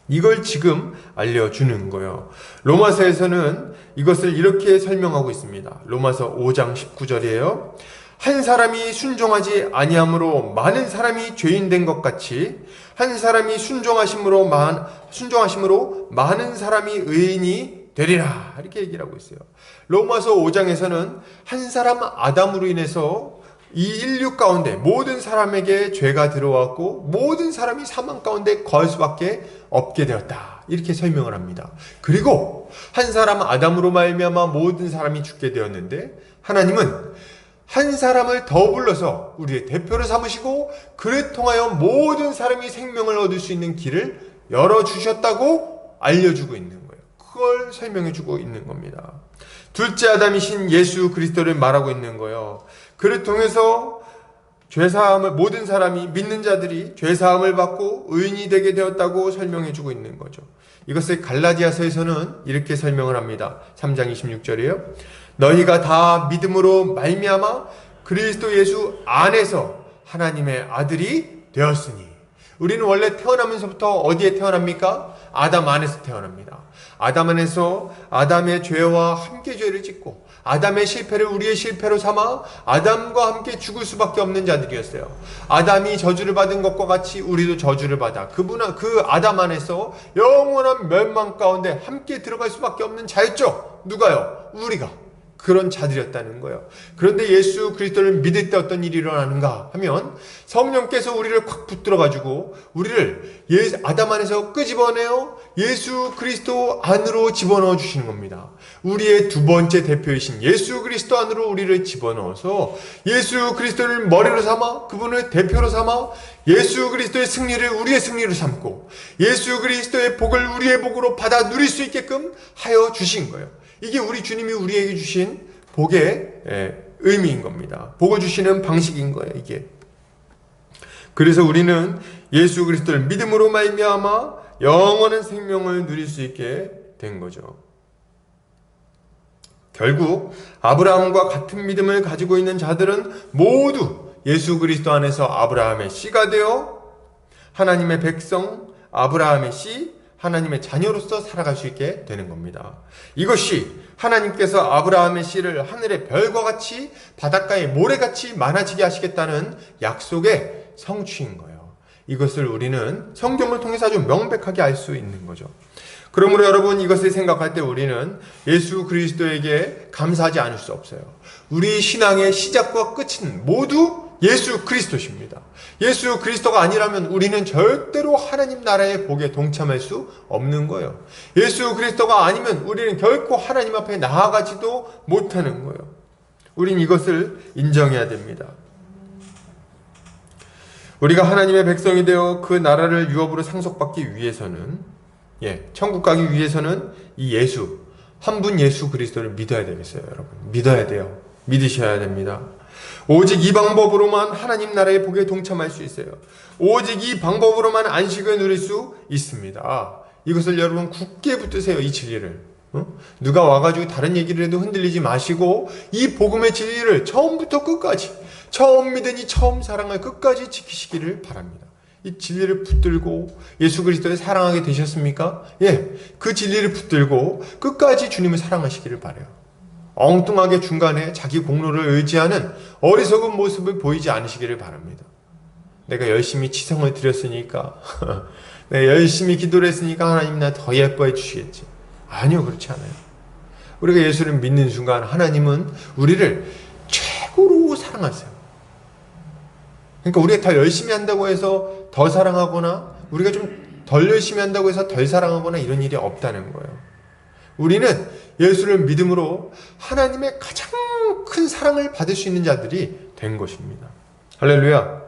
이걸 지금 알려주는 거예요. 로마서에서는 이것을 이렇게 설명하고 있습니다. 로마서 5장 19절이에요. 한 사람이 순종하지 아니함으로 많은 사람이 죄인 된 것 같이 한 사람이 순종하심으로 많은 사람이 의인이 되리라. 이렇게 얘기를 하고 있어요. 로마서 5장에서는 한 사람 아담으로 인해서 이 인류 가운데 모든 사람에게 죄가 들어왔고 모든 사람이 사망 가운데 거할 수밖에 없게 되었다. 이렇게 설명을 합니다. 그리고 한 사람 아담으로 말미암아 모든 사람이 죽게 되었는데 하나님은 한 사람을 더 불러서 우리의 대표를 삼으시고 그를 통하여 모든 사람이 생명을 얻을 수 있는 길을 열어주셨다고 알려주고 있는 거예요. 그걸 설명해주고 있는 겁니다. 둘째 아담이신 예수 그리스도를 말하고 있는 거예요. 그를 통해서 죄사함을 모든 사람이 믿는 자들이 죄사함을 받고 의인이 되게 되었다고 설명해주고 있는 거죠. 이것을 갈라디아서에서는 이렇게 설명을 합니다. 3장 26절이에요. 너희가 다 믿음으로 말미암아 그리스도 예수 안에서 하나님의 아들이 되었으니. 우리는 원래 태어나면서부터 어디에 태어납니까? 아담 안에서 태어납니다. 아담 안에서 아담의 죄와 함께 죄를 짓고 아담의 실패를 우리의 실패로 삼아 아담과 함께 죽을 수밖에 없는 자들이었어요. 아담이 저주를 받은 것과 같이 우리도 저주를 받아 그 아담 안에서 영원한 멸망 가운데 함께 들어갈 수밖에 없는 자였죠. 누가요? 우리가. 그런 자들이었다는 거예요. 그런데 예수 그리스도를 믿을 때 어떤 일이 일어나는가 하면 성령께서 우리를 콱 붙들어가지고 우리를 아담 안에서 끄집어내어 예수 그리스도 안으로 집어넣어 주시는 겁니다. 우리의 두 번째 대표이신 예수 그리스도 안으로 우리를 집어넣어서 예수 그리스도를 머리로 삼아 그분을 대표로 삼아 예수 그리스도의 승리를 우리의 승리로 삼고 예수 그리스도의 복을 우리의 복으로 받아 누릴 수 있게끔 하여 주신 거예요. 이게 우리 주님이 우리에게 주신 복의 의미인 겁니다. 복을 주시는 방식인 거예요, 이게. 그래서 우리는 예수 그리스도를 믿음으로 말미암아 영원한 생명을 누릴 수 있게 된 거죠. 결국 아브라함과 같은 믿음을 가지고 있는 자들은 모두 예수 그리스도 안에서 아브라함의 씨가 되어 하나님의 백성, 아브라함의 씨, 하나님의 자녀로서 살아갈 수 있게 되는 겁니다. 이것이 하나님께서 아브라함의 씨를 하늘의 별과 같이 바닷가의 모래같이 많아지게 하시겠다는 약속의 성취인 거예요. 이것을 우리는 성경을 통해서 아주 명백하게 알 수 있는 거죠. 그러므로 여러분, 이것을 생각할 때 우리는 예수 그리스도에게 감사하지 않을 수 없어요. 우리 신앙의 시작과 끝은 모두 예수 그리스도십니다. 예수 그리스도가 아니라면 우리는 절대로 하나님 나라의 복에 동참할 수 없는 거예요. 예수 그리스도가 아니면 우리는 결코 하나님 앞에 나아가지도 못하는 거예요. 우린 이것을 인정해야 됩니다. 우리가 하나님의 백성이 되어 그 나라를 유업으로 상속받기 위해서는, 천국 가기 위해서는 이 예수, 한 분 예수 그리스도를 믿어야 되겠어요, 여러분. 믿어야 돼요. 믿으셔야 됩니다. 오직 이 방법으로만 하나님 나라의 복에 동참할 수 있어요. 오직 이 방법으로만 안식을 누릴 수 있습니다. 이것을 여러분 굳게 붙드세요, 이 진리를. 누가 와가지고 다른 얘기를 해도 흔들리지 마시고 이 복음의 진리를 처음부터 끝까지, 처음 믿으니 처음 사랑을 끝까지 지키시기를 바랍니다. 이 진리를 붙들고 예수 그리스도를 사랑하게 되셨습니까? 그 진리를 붙들고 끝까지 주님을 사랑하시기를 바라요. 엉뚱하게 중간에 자기 공로를 의지하는 어리석은 모습을 보이지 않으시기를 바랍니다. 내가 열심히 치성을 드렸으니까, 내가 열심히 기도를 했으니까 하나님 나 더 예뻐해 주시겠지. 아니요, 그렇지 않아요. 우리가 예수를 믿는 순간 하나님은 우리를 최고로 사랑하세요. 그러니까 우리가 더 열심히 한다고 해서 더 사랑하거나, 우리가 좀 덜 열심히 한다고 해서 덜 사랑하거나 이런 일이 없다는 거예요. 우리는 예수를 믿음으로 하나님의 가장 큰 사랑을 받을 수 있는 자들이 된 것입니다. 할렐루야.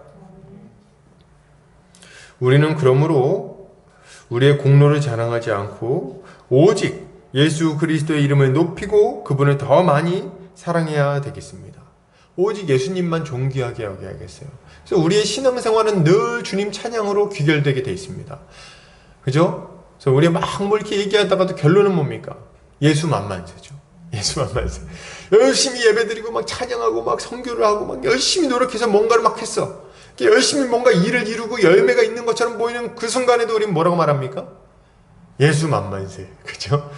우리는 그러므로 우리의 공로를 자랑하지 않고 오직 예수 그리스도의 이름을 높이고 그분을 더 많이 사랑해야 되겠습니다. 오직 예수님만 존귀하게 여겨야겠어요. 그래서 우리의 신앙생활은 늘 주님 찬양으로 귀결되게 돼 있습니다. 그죠? 그래서 우리 막 뭐 이렇게 얘기하다가도 결론은 뭡니까? 예수 만만세죠. 예수 만만세. 열심히 예배드리고 막 찬양하고 막 선교를 하고 막 열심히 노력해서 뭔가를 막 했어. 열심히 뭔가 일을 이루고 열매가 있는 것처럼 보이는 그 순간에도 우리는 뭐라고 말합니까? 예수 만만세. 그죠?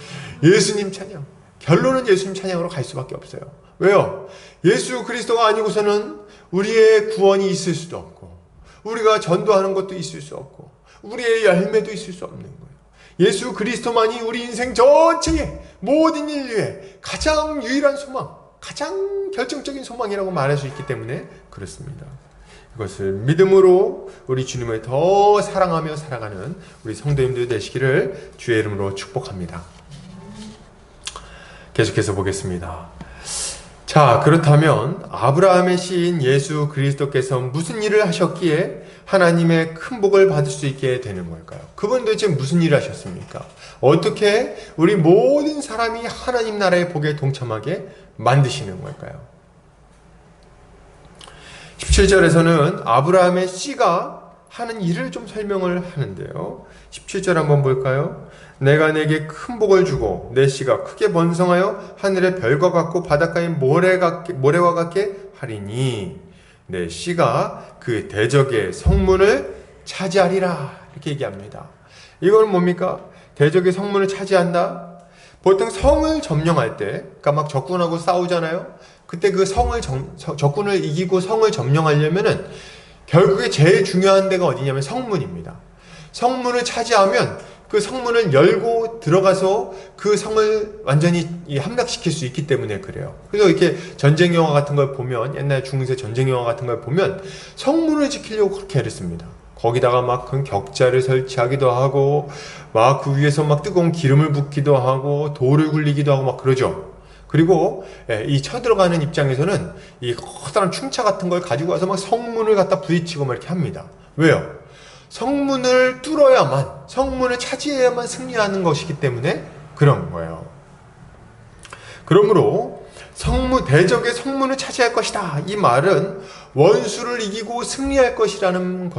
예수님 찬양. 결론은 예수님 찬양으로 갈 수밖에 없어요. 왜요? 예수 그리스도가 아니고서는 우리의 구원이 있을 수도 없고, 우리가 전도하는 것도 있을 수 없고, 우리의 열매도 있을 수 없는 거예요. 예수 그리스도만이 우리 인생 전체의 모든 인류의 가장 유일한 소망, 가장 결정적인 소망이라고 말할 수 있기 때문에 그렇습니다. 이것을 믿음으로 우리 주님을 더 사랑하며 살아가는 우리 성도님들 되시기를 주의 이름으로 축복합니다. 계속해서 보겠습니다. 자, 그렇다면 아브라함의 시인 예수 그리스도께서 무슨 일을 하셨기에 하나님의 큰 복을 받을 수 있게 되는 걸까요? 그분 도대체 무슨 일을 하셨습니까? 어떻게 우리 모든 사람이 하나님 나라의 복에 동참하게 만드시는 걸까요? 17절에서는 아브라함의 씨가 하는 일을 좀 설명을 하는데요. 17절 한번 볼까요? 내가 내게 큰 복을 주고 내 씨가 크게 번성하여 하늘의 별과 같고 바닷가의 모래와 같게 하리니 내 씨가 그 대적의 성문을 차지하리라. 이렇게 얘기합니다. 이건 뭡니까? 대적의 성문을 차지한다? 보통 성을 점령할 때, 그러니까 막 적군하고 싸우잖아요? 그때 그 적군을 이기고 성을 점령하려면은 결국에 제일 중요한 데가 어디냐면 성문입니다. 성문을 차지하면 그 성문을 열고 들어가서 그 성을 완전히 함락시킬 수 있기 때문에 그래요. 그래서 이렇게 전쟁 영화 같은 걸 보면, 옛날 중세 전쟁 영화 같은 걸 보면 성문을 지키려고 그렇게 애를 씁니다. 거기다가 막 큰 격자를 설치하기도 하고, 막 그 위에서 막 뜨거운 기름을 붓기도 하고, 돌을 굴리기도 하고 막 그러죠. 그리고 이 쳐들어가는 입장에서는 이 커다란 충차 같은 걸 가지고 와서 막 성문을 갖다 부딪히고 막 이렇게 합니다. 왜요? 성문을 뚫어야만, 성문을 차지해야만 승리하는 것이기 때문에 그런 거예요. 그러므로 대적의 성문을 차지할 것이다. 이 말은 원수를 이기고 승리할 것이라는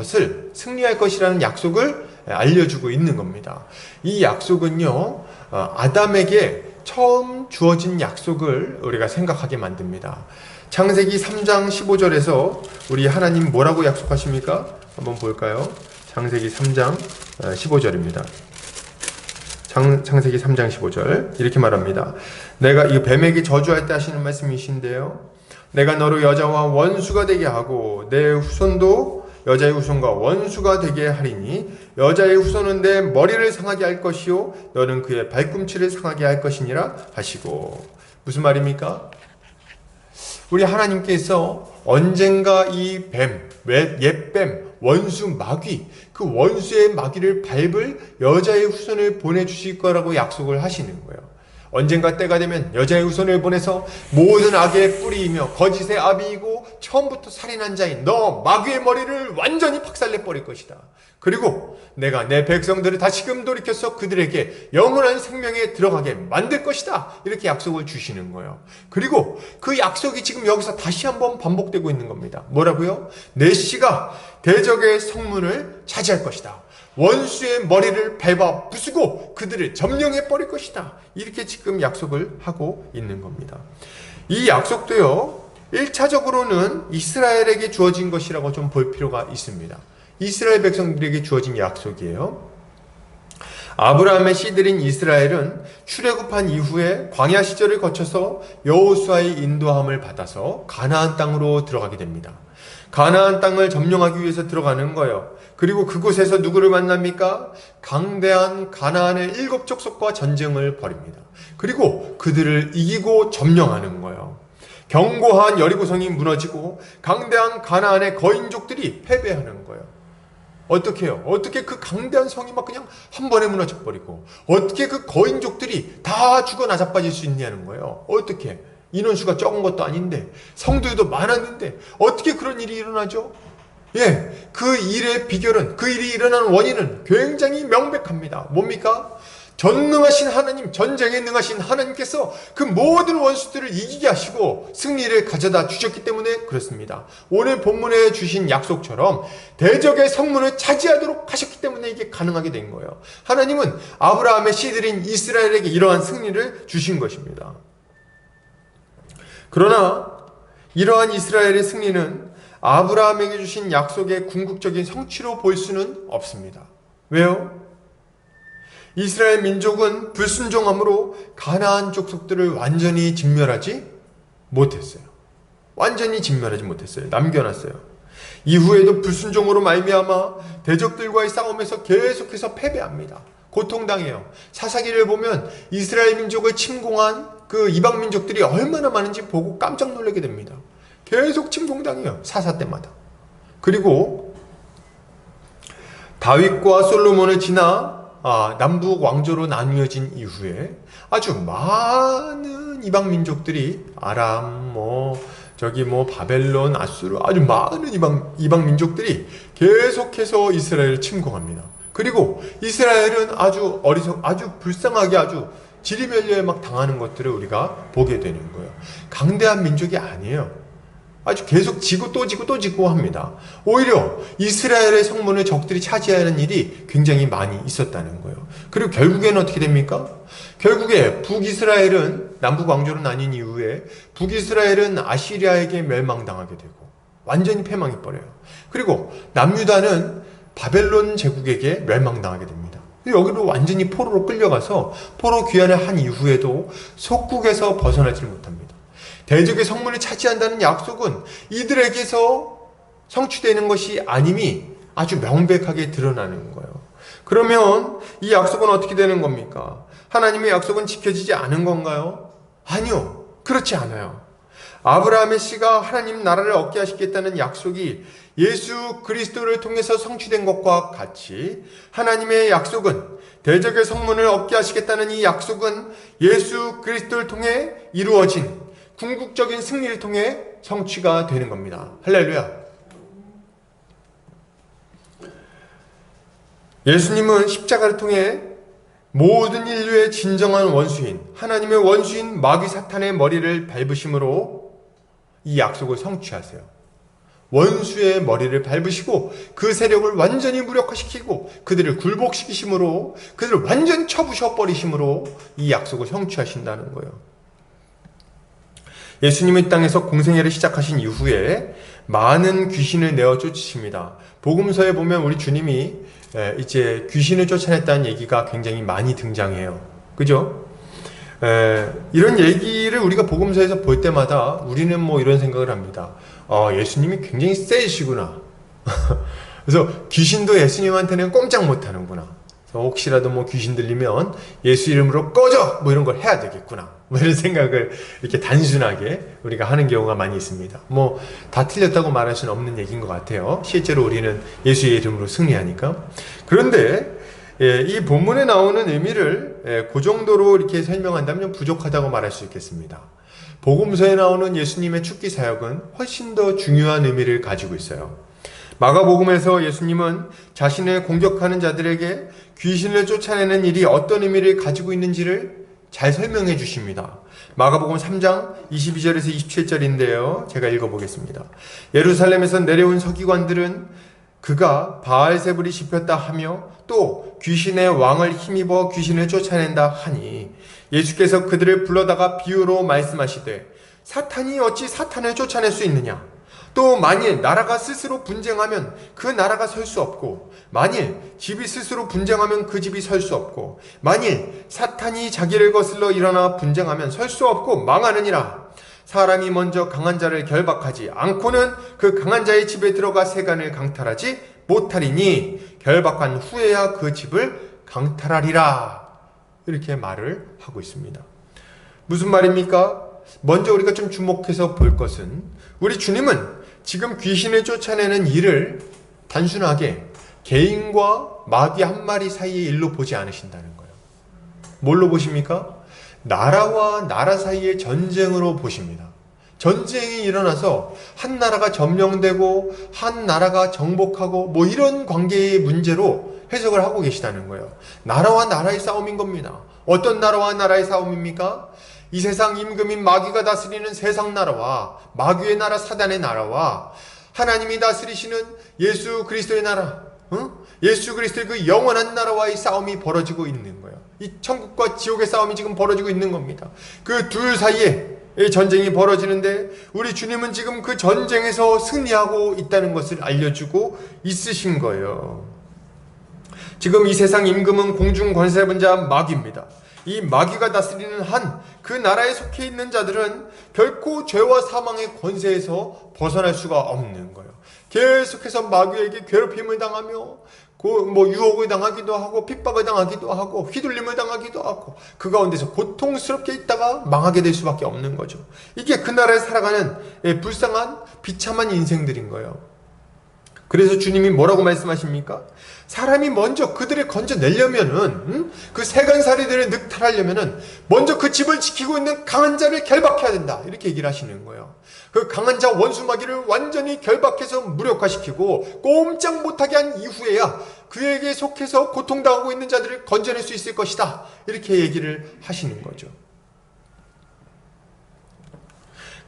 약속을 알려주고 있는 겁니다. 이 약속은요, 아담에게 처음 주어진 약속을 우리가 생각하게 만듭니다. 창세기 3장 15절에서 우리 하나님 뭐라고 약속하십니까? 한번 볼까요? 창세기 3장 15절입니다. 창세기 3장 15절 이렇게 말합니다. 내가 이 뱀에게 저주할 때 하시는 말씀이신데요. 내가 너로 여자와 원수가 되게 하고 내 후손도 여자의 후손과 원수가 되게 하리니 여자의 후손은 내 머리를 상하게 할 것이요 너는 그의 발꿈치를 상하게 할 것이니라 하시고. 무슨 말입니까? 우리 하나님께서 언젠가 이 뱀, 옛뱀, 원수 마귀, 그 원수의 마귀를 밟을 여자의 후손을 보내주실 거라고 약속을 하시는 거예요. 언젠가 때가 되면 여자의 후손을 보내서 모든 악의 뿌리이며 거짓의 아비이고 처음부터 살인한 자인 너 마귀의 머리를 완전히 박살내 버릴 것이다. 그리고 내가 내 백성들을 다시금 돌이켜서 그들에게 영원한 생명에 들어가게 만들 것이다. 이렇게 약속을 주시는 거예요. 그리고 그 약속이 지금 여기서 다시 한번 반복되고 있는 겁니다. 뭐라고요? 내 씨가 대적의 성문을 차지할 것이다. 원수의 머리를 밟아 부수고 그들을 점령해 버릴 것이다. 이렇게 지금 약속을 하고 있는 겁니다. 이 약속도요, 1차적으로는 이스라엘에게 주어진 것이라고 좀 볼 필요가 있습니다. 이스라엘 백성들에게 주어진 약속이에요. 아브라함의 씨들인 이스라엘은 출애굽한 이후에 광야 시절을 거쳐서 여호수아의 인도함을 받아서 가나안 땅으로 들어가게 됩니다. 가나안 땅을 점령하기 위해서 들어가는 거예요. 그리고 그곳에서 누구를 만납니까? 강대한 가나안의 7 족속과 전쟁을 벌입니다. 그리고 그들을 이기고 점령하는 거예요. 견고한 여리고성이 무너지고 강대한 가나안의 거인족들이 패배하는 거예요. 어떻게 해요? 어떻게 그 강대한 성이 막 그냥 한 번에 무너져 버리고 어떻게 그 거인족들이 다 죽어 나자빠질 수 있냐는 거예요. 어떻게? 인원수가 적은 것도 아닌데 성들도 많았는데 어떻게 그런 일이 일어나죠? 예, 그 일의 비결은, 그 일이 일어난 원인은 굉장히 명백합니다. 뭡니까? 전능하신 하나님, 전쟁에 능하신 하나님께서 그 모든 원수들을 이기게 하시고 승리를 가져다 주셨기 때문에 그렇습니다. 오늘 본문에 주신 약속처럼 대적의 성문을 차지하도록 하셨기 때문에 이게 가능하게 된 거예요. 하나님은 아브라함의 씨들인 이스라엘에게 이러한 승리를 주신 것입니다. 그러나 이러한 이스라엘의 승리는 아브라함에게 주신 약속의 궁극적인 성취로 볼 수는 없습니다. 왜요? 이스라엘 민족은 불순종함으로 가나안 족속들을 완전히 진멸하지 못했어요. 완전히 진멸하지 못했어요. 남겨놨어요. 이후에도 불순종으로 말미암아 대적들과의 싸움에서 계속해서 패배합니다. 고통당해요. 사사기를 보면 이스라엘 민족을 침공한 그 이방 민족들이 얼마나 많은지 보고 깜짝 놀라게 됩니다. 계속 침공당해요. 사사 때마다. 그리고 다윗과 솔로몬을 지나 남북 왕조로 나뉘어진 이후에 아주 많은 이방 민족들이 아람, 바벨론, 아수르 아주 많은 이방 민족들이 계속해서 이스라엘을 침공합니다. 그리고 이스라엘은 아주 불쌍하게 아주 지리멸려에 막 당하는 것들을 우리가 보게 되는 거예요. 강대한 민족이 아니에요. 아주 계속 지고 또 지고 또 지고 합니다. 오히려 이스라엘의 성문을 적들이 차지하는 일이 굉장히 많이 있었다는 거예요. 그리고 결국에는 어떻게 됩니까? 결국에 북이스라엘은 남북 왕조로 나뉜 이후에 북이스라엘은 아시리아에게 멸망당하게 되고 완전히 패망해버려요. 그리고 남유다는 바벨론 제국에게 멸망당하게 됩니다. 여기로 완전히 포로로 끌려가서 포로 귀환을 한 이후에도 속국에서 벗어나지 못합니다. 대적의 성문을 차지한다는 약속은 이들에게서 성취되는 것이 아님이 아주 명백하게 드러나는 거예요. 그러면 이 약속은 어떻게 되는 겁니까? 하나님의 약속은 지켜지지 않은 건가요? 아니요. 그렇지 않아요. 아브라함의 씨가 하나님 나라를 얻게 하시겠다는 약속이 예수 그리스도를 통해서 성취된 것과 같이 하나님의 약속은 대적의 성문을 얻게 하시겠다는 이 약속은 예수 그리스도를 통해 이루어진 궁극적인 승리를 통해 성취가 되는 겁니다. 할렐루야. 예수님은 십자가를 통해 모든 인류의 진정한 원수인 하나님의 원수인 마귀 사탄의 머리를 밟으심으로 이 약속을 성취하세요. 원수의 머리를 밟으시고 그 세력을 완전히 무력화시키고 그들을 굴복시키심으로 그들을 완전히 쳐부셔버리심으로 이 약속을 성취하신다는 거예요. 예수님이 땅에서 공생애를 시작하신 이후에 많은 귀신을 내어 쫓으십니다. 복음서에 보면 우리 주님이 이제 귀신을 쫓아냈다는 얘기가 굉장히 많이 등장해요. 그죠? 이런 얘기를 우리가 복음서에서 볼 때마다 우리는 뭐 이런 생각을 합니다. 예수님이 굉장히 세시구나. 그래서 귀신도 예수님한테는 꼼짝 못하는구나. 혹시라도 뭐 귀신 들리면 예수 이름으로 꺼져! 뭐 이런 걸 해야 되겠구나. 뭐 이런 생각을 이렇게 단순하게 우리가 하는 경우가 많이 있습니다. 뭐 다 틀렸다고 말할 수는 없는 얘기인 것 같아요. 실제로 우리는 예수의 이름으로 승리하니까. 그런데 이 본문에 나오는 의미를 그 정도로 이렇게 설명한다면 부족하다고 말할 수 있겠습니다. 복음서에 나오는 예수님의 축기 사역은 훨씬 더 중요한 의미를 가지고 있어요. 마가복음에서 예수님은 자신을 공격하는 자들에게 귀신을 쫓아내는 일이 어떤 의미를 가지고 있는지를 잘 설명해 주십니다. 마가복음 3장 22절에서 27절인데요. 제가 읽어보겠습니다. 예루살렘에서 내려온 서기관들은 그가 바알세불이 씹혔다 하며 또 귀신의 왕을 힘입어 귀신을 쫓아낸다 하니 예수께서 그들을 불러다가 비유로 말씀하시되 사탄이 어찌 사탄을 쫓아낼 수 있느냐? 또 만일 나라가 스스로 분쟁하면 그 나라가 설 수 없고 만일 집이 스스로 분쟁하면 그 집이 설 수 없고 만일 사탄이 자기를 거슬러 일어나 분쟁하면 설 수 없고 망하느니라. 사람이 먼저 강한 자를 결박하지 않고는 그 강한 자의 집에 들어가 세간을 강탈하지 못하리니 결박한 후에야 그 집을 강탈하리라. 이렇게 말을 하고 있습니다. 무슨 말입니까? 먼저 우리가 좀 주목해서 볼 것은 우리 주님은 지금 귀신을 쫓아내는 일을 단순하게 개인과 마귀 한 마리 사이의 일로 보지 않으신다는 거예요. 뭘로 보십니까? 나라와 나라 사이의 전쟁으로 보십니다. 전쟁이 일어나서 한 나라가 점령되고 한 나라가 정복하고 뭐 이런 관계의 문제로 해석을 하고 계시다는 거예요. 나라와 나라의 싸움인 겁니다. 어떤 나라와 나라의 싸움입니까? 이 세상 임금인 마귀가 다스리는 세상 나라와 마귀의 나라 사단의 나라와 하나님이 다스리시는 예수 그리스도의 나라, 예수 그리스도의 그 영원한 나라와의 싸움이 벌어지고 있는 거예요. 이 천국과 지옥의 싸움이 지금 벌어지고 있는 겁니다. 그 둘 사이에 전쟁이 벌어지는데 우리 주님은 지금 그 전쟁에서 승리하고 있다는 것을 알려주고 있으신 거예요. 지금 이 세상 임금은 공중 권세분자 마귀입니다. 이 마귀가 다스리는 한 그 나라에 속해 있는 자들은 결코 죄와 사망의 권세에서 벗어날 수가 없는 거예요. 계속해서 마귀에게 괴롭힘을 당하며 유혹을 당하기도 하고 핍박을 당하기도 하고 휘둘림을 당하기도 하고 그 가운데서 고통스럽게 있다가 망하게 될 수밖에 없는 거죠. 이게 그 나라에 살아가는 불쌍한 비참한 인생들인 거예요. 그래서 주님이 뭐라고 말씀하십니까? 사람이 먼저 그들을 건져내려면은 그 세간살이들을 늑탈하려면은 먼저 그 집을 지키고 있는 강한 자를 결박해야 된다. 이렇게 얘기를 하시는 거예요. 그 강한 자 원수 마귀를 완전히 결박해서 무력화시키고 꼼짝 못하게 한 이후에야 그에게 속해서 고통당하고 있는 자들을 건져낼 수 있을 것이다. 이렇게 얘기를 하시는 거죠.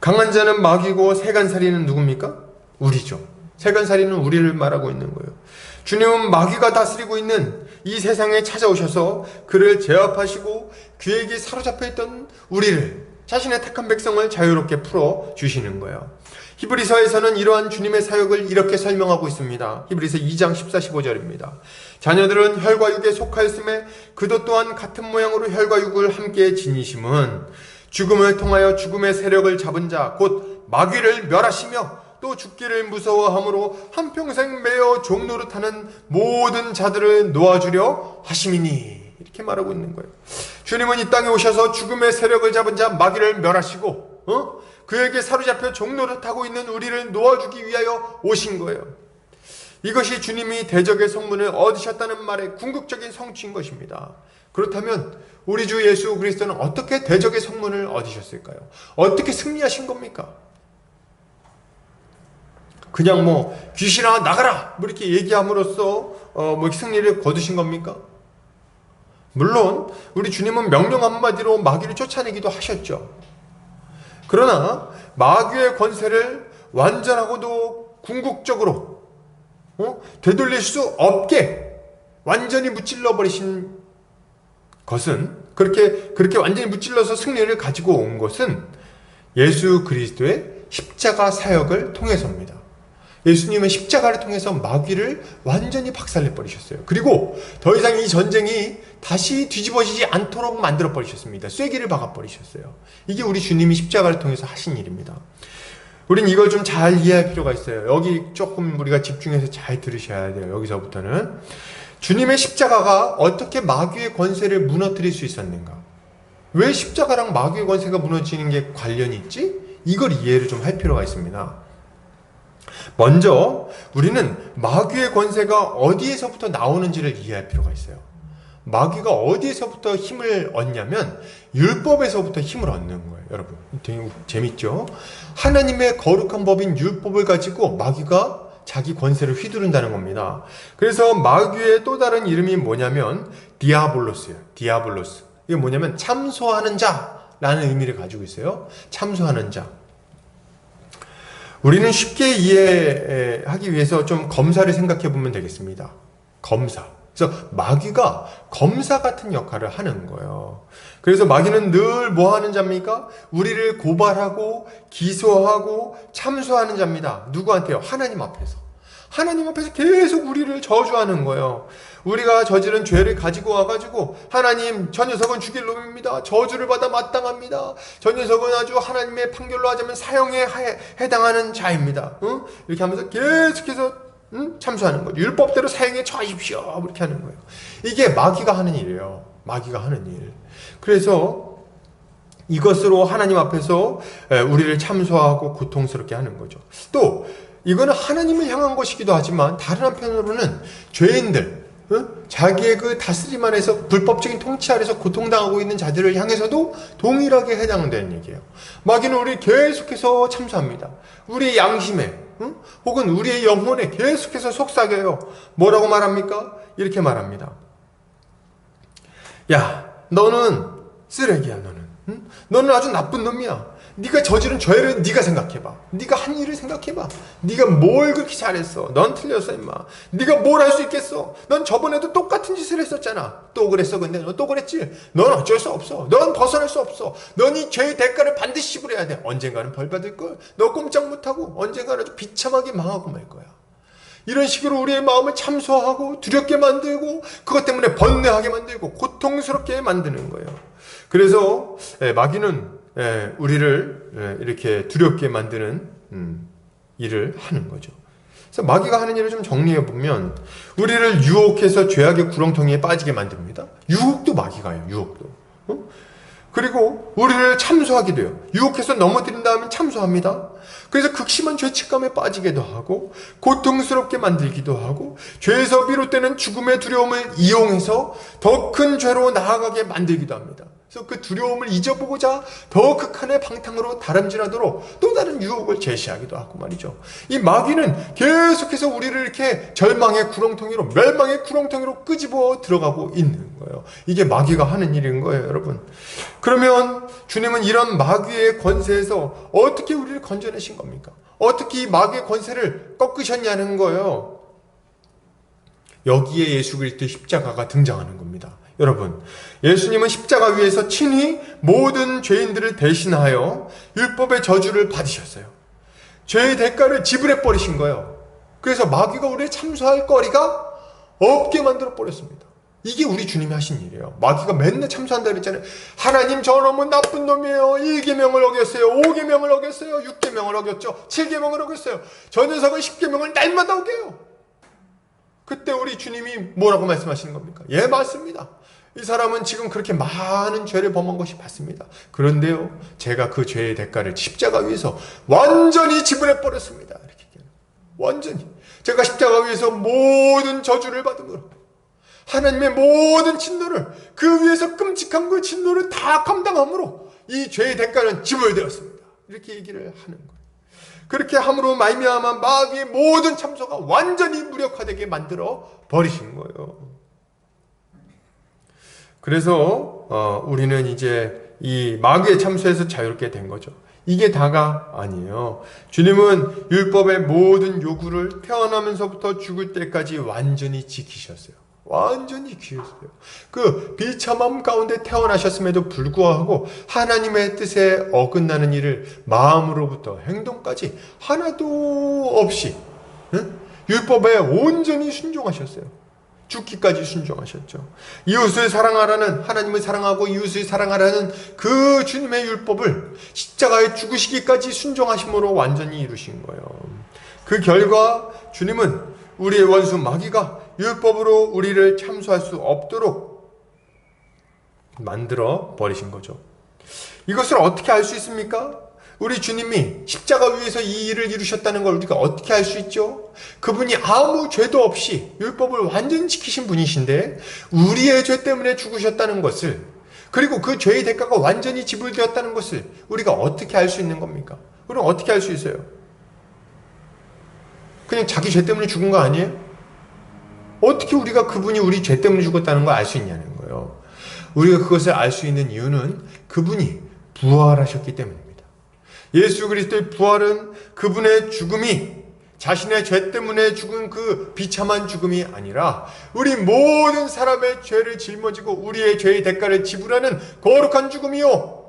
강한 자는 마귀고 세간살이는 누굽니까? 우리죠. 세간살이는 우리를 말하고 있는 거예요. 주님은 마귀가 다스리고 있는 이 세상에 찾아오셔서 그를 제압하시고 그에게 사로잡혀 있던 우리를, 자신의 택한 백성을 자유롭게 풀어주시는 거예요. 히브리서에서는 이러한 주님의 사역을 이렇게 설명하고 있습니다. 히브리서 2장 14, 15절입니다. 자녀들은 혈과 육에 속하였음에 그도 또한 같은 모양으로 혈과 육을 함께 지니심은 죽음을 통하여 죽음의 세력을 잡은 자 곧 마귀를 멸하시며 또 죽기를 무서워함으로 한평생 매어 종노릇하는 모든 자들을 놓아주려 하심이니, 이렇게 말하고 있는 거예요. 주님은 이 땅에 오셔서 죽음의 세력을 잡은 자 마귀를 멸하시고 그에게 사로잡혀 종노릇하고 있는 우리를 놓아주기 위하여 오신 거예요. 이것이 주님이 대적의 성문을 얻으셨다는 말의 궁극적인 성취인 것입니다. 그렇다면 우리 주 예수 그리스도는 어떻게 대적의 성문을 얻으셨을까요? 어떻게 승리하신 겁니까? 그냥 귀신아 나가라 이렇게 얘기함으로써 승리를 거두신 겁니까? 물론 우리 주님은 명령 한마디로 마귀를 쫓아내기도 하셨죠. 그러나 마귀의 권세를 완전하고도 궁극적으로 되돌릴 수 없게 완전히 무찔러 버리신 것은, 그렇게 완전히 무찔러서 승리를 가지고 온 것은 예수 그리스도의 십자가 사역을 통해서입니다. 예수님은 십자가를 통해서 마귀를 완전히 박살내 버리셨어요. 그리고 더 이상 이 전쟁이 다시 뒤집어지지 않도록 만들어 버리셨습니다. 쐐기를 박아 버리셨어요. 이게 우리 주님이 십자가를 통해서 하신 일입니다. 우린 이걸 좀 잘 이해할 필요가 있어요. 여기 조금 우리가 집중해서 잘 들으셔야 돼요. 여기서부터는 주님의 십자가가 어떻게 마귀의 권세를 무너뜨릴 수 있었는가? 왜 십자가랑 마귀의 권세가 무너지는 게 관련이 있지? 이걸 이해를 좀 할 필요가 있습니다. 먼저 우리는 마귀의 권세가 어디에서부터 나오는지를 이해할 필요가 있어요. 마귀가 어디에서부터 힘을 얻냐면 율법에서부터 힘을 얻는 거예요. 여러분 되게 재밌죠? 하나님의 거룩한 법인 율법을 가지고 마귀가 자기 권세를 휘두른다는 겁니다. 그래서 마귀의 또 다른 이름이 뭐냐면 디아블로스예요. 디아블로스. 이게 뭐냐면 참소하는 자라는 의미를 가지고 있어요. 참소하는 자. 우리는 쉽게 이해하기 위해서 좀 검사를 생각해 보면 되겠습니다. 검사. 그래서 마귀가 검사 같은 역할을 하는 거예요. 그래서 마귀는 늘 뭐 하는 자입니까? 우리를 고발하고 기소하고 참소하는 자입니다. 누구한테요? 하나님 앞에서. 하나님 앞에서 계속 우리를 저주하는 거예요. 우리가 저지른 죄를 가지고 와가지고 하나님 저 녀석은 죽일 놈입니다. 저주를 받아 마땅합니다. 저 녀석은 아주 하나님의 판결로 하자면 사형에 해당하는 자입니다. 응? 이렇게 하면서 계속해서 참수하는 거죠. 율법대로 사형에 처하십시오. 그렇게 하는 거예요. 이게 마귀가 하는 일이에요. 마귀가 하는 일. 그래서 이것으로 하나님 앞에서 우리를 참소하고 고통스럽게 하는 거죠. 또 이거는 하나님을 향한 것이기도 하지만 다른 한편으로는 죄인들, 자기의 그 다스림 안에서 불법적인 통치 아래서 고통당하고 있는 자들을 향해서도 동일하게 해당되는 얘기예요. 마귀는 우리 계속해서 참소합니다. 우리의 양심에 혹은 우리의 영혼에 계속해서 속삭여요. 뭐라고 말합니까? 이렇게 말합니다. 야, 너는 쓰레기야. 너는 아주 나쁜 놈이야. 네가 저지른 죄를 네가 생각해봐. 네가 한 일을 생각해봐. 네가 뭘 그렇게 잘했어. 넌 틀렸어 임마. 네가 뭘 할 수 있겠어. 넌 저번에도 똑같은 짓을 했었잖아. 또 그랬어. 근데 너 또 그랬지. 넌 어쩔 수 없어. 넌 벗어날 수 없어. 넌 이 죄의 대가를 반드시 지불해야 돼. 언젠가는 벌 받을 걸. 너 꼼짝 못하고 언젠가는 아주 비참하게 망하고 말 거야. 이런 식으로 우리의 마음을 참소하고 두렵게 만들고 그것 때문에 번뇌하게 만들고 고통스럽게 만드는 거예요. 그래서 마귀는 우리를 이렇게 두렵게 만드는 일을 하는 거죠. 그래서 마귀가 하는 일을 좀 정리해 보면 우리를 유혹해서 죄악의 구렁텅이에 빠지게 만듭니다. 유혹도 마귀가 해요. 유혹도. 그리고 우리를 참소하기도 해요. 유혹해서 넘어뜨린 다음에 참소합니다. 그래서 극심한 죄책감에 빠지기도 하고 고통스럽게 만들기도 하고 죄에서 비롯되는 죽음의 두려움을 이용해서 더 큰 죄로 나아가게 만들기도 합니다. 그래서 그 두려움을 잊어보고자 더 극한의 방탕으로 다름질하도록 또 다른 유혹을 제시하기도 하고 말이죠. 이 마귀는 계속해서 우리를 이렇게 절망의 구렁텅이로 멸망의 구렁텅이로 끄집어 들어가고 있는 거예요. 이게 마귀가 하는 일인 거예요, 여러분. 그러면 주님은 이런 마귀의 권세에서 어떻게 우리를 건져내신 겁니까? 어떻게 이 마귀의 권세를 꺾으셨냐는 거예요. 여기에 예수 그리스도의 십자가가 등장하는 겁니다. 여러분, 예수님은 십자가 위에서 친히 모든 죄인들을 대신하여 율법의 저주를 받으셨어요. 죄의 대가를 지불해 버리신 거예요. 그래서 마귀가 우리를 참소할 거리가 없게 만들어 버렸습니다. 이게 우리 주님이 하신 일이에요. 마귀가 맨날 참소한다 그랬잖아요. 하나님 저 놈은 나쁜 놈이에요. 1계명을 어겼어요. 5계명을 어겼어요. 6계명을 어겼죠. 7계명을 어겼어요. 저 녀석은 10계명을 날마다 어겨요. 그때 우리 주님이 뭐라고 말씀하시는 겁니까? 예, 맞습니다. 이 사람은 지금 그렇게 많은 죄를 범한 것이 맞습니다. 그런데요, 제가 그 죄의 대가를 십자가 위에서 완전히 지불해 버렸습니다. 이렇게 완전히 제가 십자가 위에서 모든 저주를 받음으로 하나님의 모든 진노를 그 위에서 끔찍한 그 진노를 다 감당함으로 이 죄의 대가는 지불되었습니다. 이렇게 얘기를 하는 거예요. 그렇게 함으로 말미암아 마귀의 모든 참소가 완전히 무력화되게 만들어 버리신 거예요. 그래서 우리는 이제 이 마귀의 참소에서 자유롭게 된 거죠. 이게 다가 아니에요. 주님은 율법의 모든 요구를 태어나면서부터 죽을 때까지 완전히 지키셨어요. 완전히 귀했어요. 그 비참함 가운데 태어나셨음에도 불구하고 하나님의 뜻에 어긋나는 일을 마음으로부터 행동까지 하나도 없이 율법에 온전히 순종하셨어요. 죽기까지 순종하셨죠. 이웃을 사랑하라는, 하나님을 사랑하고 이웃을 사랑하라는 그 주님의 율법을 십자가에 죽으시기까지 순종하심으로 완전히 이루신 거예요. 그 결과 주님은 우리의 원수 마귀가 율법으로 우리를 참수할 수 없도록 만들어 버리신 거죠. 이것을 어떻게 알 수 있습니까? 우리 주님이 십자가 위에서 이 일을 이루셨다는 걸 우리가 어떻게 알 수 있죠? 그분이 아무 죄도 없이 율법을 완전히 지키신 분이신데 우리의 죄 때문에 죽으셨다는 것을, 그리고 그 죄의 대가가 완전히 지불되었다는 것을 우리가 어떻게 알 수 있는 겁니까? 우리는 어떻게 알 수 있어요? 그냥 자기 죄 때문에 죽은 거 아니에요? 어떻게 우리가 그분이 우리 죄 때문에 죽었다는 걸 알 수 있냐는 거예요. 우리가 그것을 알 수 있는 이유는 그분이 부활하셨기 때문입니다. 예수 그리스도의 부활은 그분의 죽음이 자신의 죄 때문에 죽은 그 비참한 죽음이 아니라 우리 모든 사람의 죄를 짊어지고 우리의 죄의 대가를 지불하는 거룩한 죽음이요,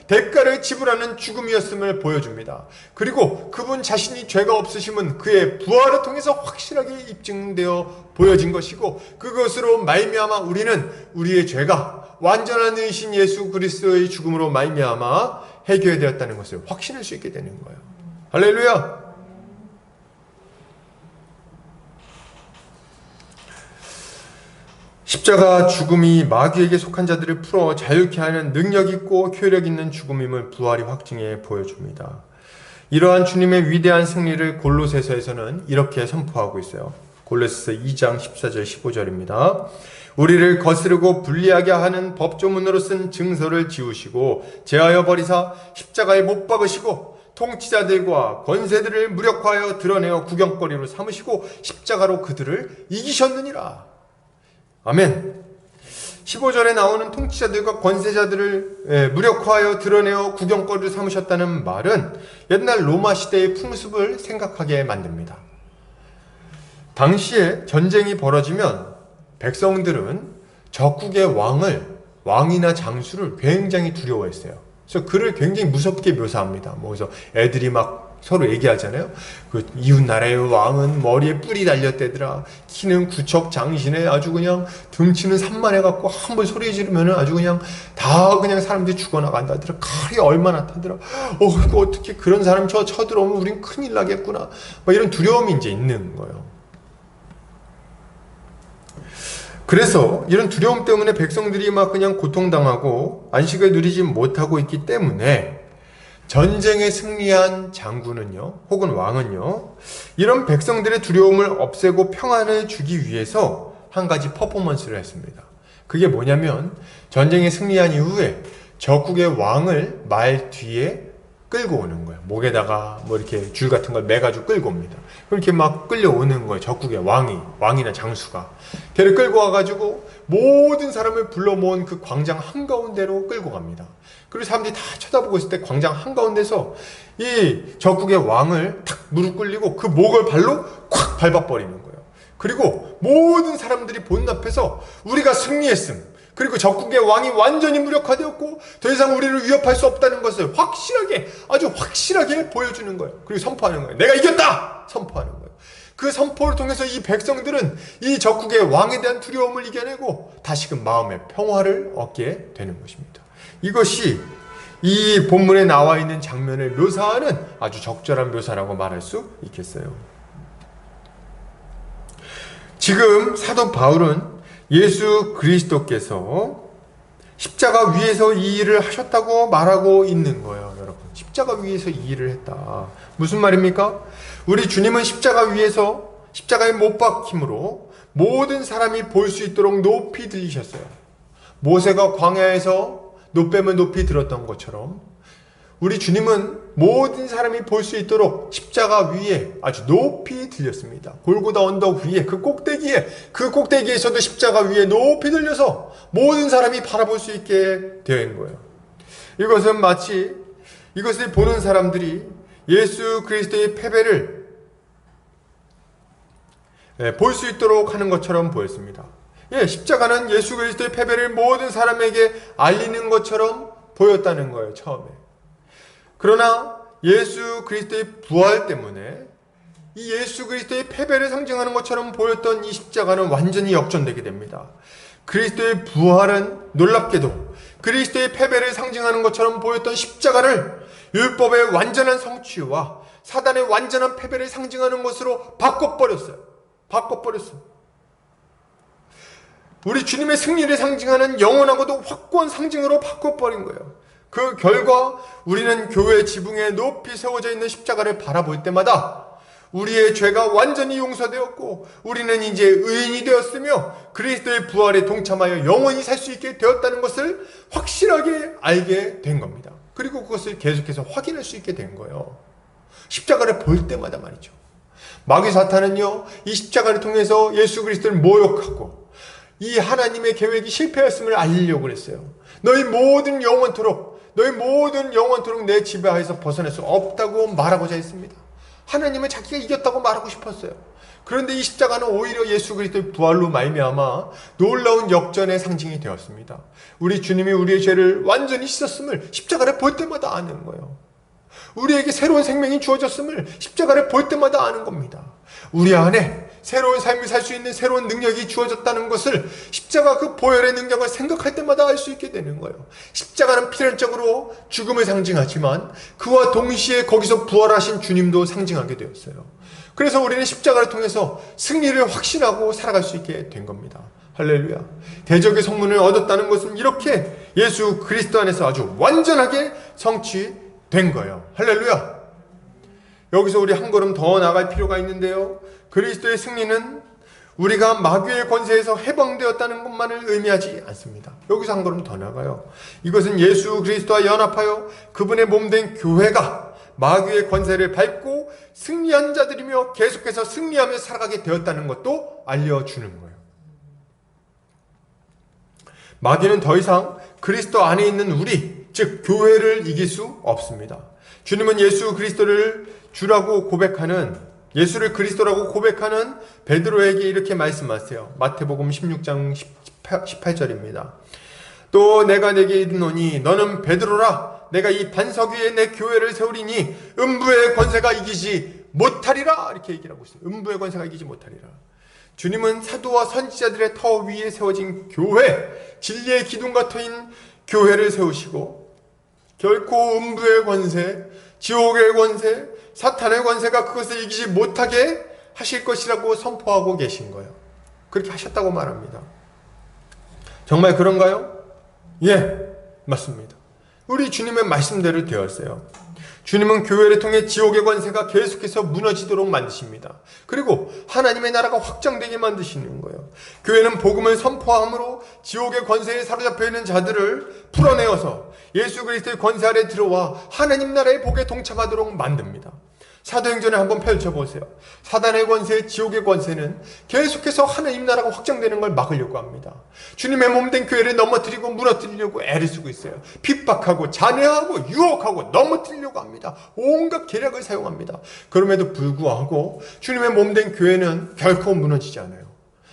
대가를 지불하는 죽음이었음을 보여줍니다. 그리고 그분 자신이 죄가 없으심은 그의 부활을 통해서 확실하게 입증되어 보여진 것이고, 그것으로 말미암아 우리는 우리의 죄가 완전한 의신 예수 그리스도의 죽음으로 말미암아 해결되었다는 것을 확신할 수 있게 되는 거예요. 할렐루야! 십자가 죽음이 마귀에게 속한 자들을 풀어 자유케 하는 능력 있고 효력 있는 죽음임을 부활이 확증해 보여줍니다. 이러한 주님의 위대한 승리를 골로새서에서는 이렇게 선포하고 있어요. 골로새서 2장 14절 15절입니다. 우리를 거스르고 불리하게 하는 법조문으로 쓴 증서를 지우시고 제하여 버리사 십자가에 못 박으시고 통치자들과 권세들을 무력화하여 드러내어 구경거리로 삼으시고 십자가로 그들을 이기셨느니라. 아멘. 15절에 나오는 통치자들과 권세자들을 무력화하여 드러내어 구경거리로 삼으셨다는 말은 옛날 로마 시대의 풍습을 생각하게 만듭니다. 당시에 전쟁이 벌어지면 백성들은 적국의 왕이나 장수를 굉장히 두려워했어요. 그래서 그를 굉장히 무섭게 묘사합니다. 그래서 애들이 막 서로 얘기하잖아요. 그 이웃 나라의 왕은 머리에 뿔이 달렸대더라. 키는 구척장신에 아주 그냥 등치는 산만해갖고 한번 소리 지르면은 아주 그냥 다 그냥 사람들이 죽어나간다더라. 칼이 얼마나 타더라. 이거 어떻게 그런 사람 쳐들어오면 우린 큰일 나겠구나. 막 이런 두려움이 이제 있는 거예요. 그래서 이런 두려움 때문에 백성들이 막 그냥 고통당하고 안식을 누리지 못하고 있기 때문에 전쟁에 승리한 장군은요, 혹은 왕은요, 이런 백성들의 두려움을 없애고 평안을 주기 위해서 한 가지 퍼포먼스를 했습니다. 그게 뭐냐면 전쟁에 승리한 이후에 적국의 왕을 말 뒤에 끌고 오는 거예요. 목에다가 뭐 이렇게 줄 같은 걸 매가지고 끌고 옵니다. 그렇게 막 끌려오는 거예요. 적국의 왕이나 장수가. 걔를 끌고 와가지고 모든 사람을 불러 모은 그 광장 한가운데로 끌고 갑니다. 그리고 사람들이 다 쳐다보고 있을 때 광장 한가운데서 이 적국의 왕을 탁 무릎 꿇리고 그 목을 발로 콱 밟아버리는 거예요. 그리고 모든 사람들이 보는 앞에서 우리가 승리했음, 그리고 적국의 왕이 완전히 무력화되었고 더 이상 우리를 위협할 수 없다는 것을 아주 확실하게 보여주는 거예요. 그리고 선포하는 거예요. 내가 이겼다! 선포하는 거예요. 그 선포를 통해서 이 백성들은 이 적국의 왕에 대한 두려움을 이겨내고 다시금 마음의 평화를 얻게 되는 것입니다. 이것이 이 본문에 나와 있는 장면을 묘사하는 아주 적절한 묘사라고 말할 수 있겠어요. 지금 사도 바울은 예수 그리스도께서 십자가 위에서 이 일을 하셨다고 말하고 있는 거예요, 여러분. 십자가 위에서 이 일을 했다. 무슨 말입니까? 우리 주님은 십자가 위에서 십자가에 못 박힘으로 모든 사람이 볼 수 있도록 높이 들리셨어요. 모세가 광야에서 노뱀을 높이 들었던 것처럼 우리 주님은 모든 사람이 볼 수 있도록 십자가 위에 아주 높이 들렸습니다. 골고다 언덕 위에 그 꼭대기에서도 십자가 위에 높이 들려서 모든 사람이 바라볼 수 있게 된 거예요. 이것은 마치 이것을 보는 사람들이 예수 그리스도의 패배를 볼 수 있도록 하는 것처럼 보였습니다. 십자가는 예수 그리스도의 패배를 모든 사람에게 알리는 것처럼 보였다는 거예요, 처음에. 그러나 예수 그리스도의 부활 때문에 이 예수 그리스도의 패배를 상징하는 것처럼 보였던 이 십자가는 완전히 역전되게 됩니다. 그리스도의 부활은 놀랍게도 그리스도의 패배를 상징하는 것처럼 보였던 십자가를 율법의 완전한 성취와 사단의 완전한 패배를 상징하는 것으로 바꿔버렸어요. 우리 주님의 승리를 상징하는 영원하고도 확고한 상징으로 바꿔버린 거예요. 그 결과 우리는 교회 지붕에 높이 세워져 있는 십자가를 바라볼 때마다 우리의 죄가 완전히 용서되었고 우리는 이제 의인이 되었으며 그리스도의 부활에 동참하여 영원히 살 수 있게 되었다는 것을 확실하게 알게 된 겁니다. 그리고 그것을 계속해서 확인할 수 있게 된 거예요. 십자가를 볼 때마다 말이죠. 마귀 사탄은요, 이 십자가를 통해서 예수 그리스도를 모욕하고 이 하나님의 계획이 실패했음을 알리려고 그랬어요. 너희 모든 영원토록 내 지배하에서 벗어날 수 없다고 말하고자 했습니다. 하나님은 자기가 이겼다고 말하고 싶었어요. 그런데 이 십자가는 오히려 예수 그리스도의 부활로 말미암아 놀라운 역전의 상징이 되었습니다. 우리 주님이 우리의 죄를 완전히 씻었음을 십자가를 볼 때마다 아는 거예요. 우리에게 새로운 생명이 주어졌음을 십자가를 볼 때마다 아는 겁니다. 우리 안에 새로운 삶을 살 수 있는 새로운 능력이 주어졌다는 것을 십자가 그 보혈의 능력을 생각할 때마다 알 수 있게 되는 거예요. 십자가는 필연적으로 죽음을 상징하지만 그와 동시에 거기서 부활하신 주님도 상징하게 되었어요. 그래서 우리는 십자가를 통해서 승리를 확신하고 살아갈 수 있게 된 겁니다. 할렐루야. 대적의 성문을 얻었다는 것은 이렇게 예수 그리스도 안에서 아주 완전하게 성취된 거예요. 할렐루야. 여기서 우리 한 걸음 더 나갈 필요가 있는데요. 그리스도의 승리는 우리가 마귀의 권세에서 해방되었다는 것만을 의미하지 않습니다. 여기서 한 걸음 더 나가요. 이것은 예수 그리스도와 연합하여 그분의 몸된 교회가 마귀의 권세를 밟고 승리한 자들이며 계속해서 승리하며 살아가게 되었다는 것도 알려주는 거예요. 마귀는 더 이상 그리스도 안에 있는 우리, 즉 교회를 이길 수 없습니다. 주님은 예수 그리스도를 주라고 고백하는, 예수를 그리스도라고 고백하는 베드로에게 이렇게 말씀하세요. 마태복음 16장 18절입니다. 또 내가 내게 이르노니 너는 베드로라. 내가 이 반석 위에 내 교회를 세우리니 음부의 권세가 이기지 못하리라. 이렇게 얘기를 하고 있어요. 음부의 권세가 이기지 못하리라. 주님은 사도와 선지자들의 터 위에 세워진 교회, 진리의 기둥과 터인 교회를 세우시고 결코 음부의 권세, 지옥의 권세, 사탄의 권세가 그것을 이기지 못하게 하실 것이라고 선포하고 계신 거예요. 그렇게 하셨다고 말합니다. 정말 그런가요? 예, 맞습니다. 우리 주님의 말씀대로 되었어요. 주님은 교회를 통해 지옥의 권세가 계속해서 무너지도록 만드십니다. 그리고 하나님의 나라가 확장되게 만드시는 거예요. 교회는 복음을 선포함으로 지옥의 권세에 사로잡혀 있는 자들을 풀어내어서 예수 그리스도의 권세 아래 들어와 하나님 나라의 복에 동참하도록 만듭니다. 사도행전을 한번 펼쳐보세요. 사단의 권세, 지옥의 권세는 계속해서 하나님 나라가 확장되는 걸 막으려고 합니다. 주님의 몸된 교회를 넘어뜨리고 무너뜨리려고 애를 쓰고 있어요. 핍박하고 잔해하고 유혹하고 넘어뜨리려고 합니다. 온갖 계략을 사용합니다. 그럼에도 불구하고 주님의 몸된 교회는 결코 무너지지 않아요.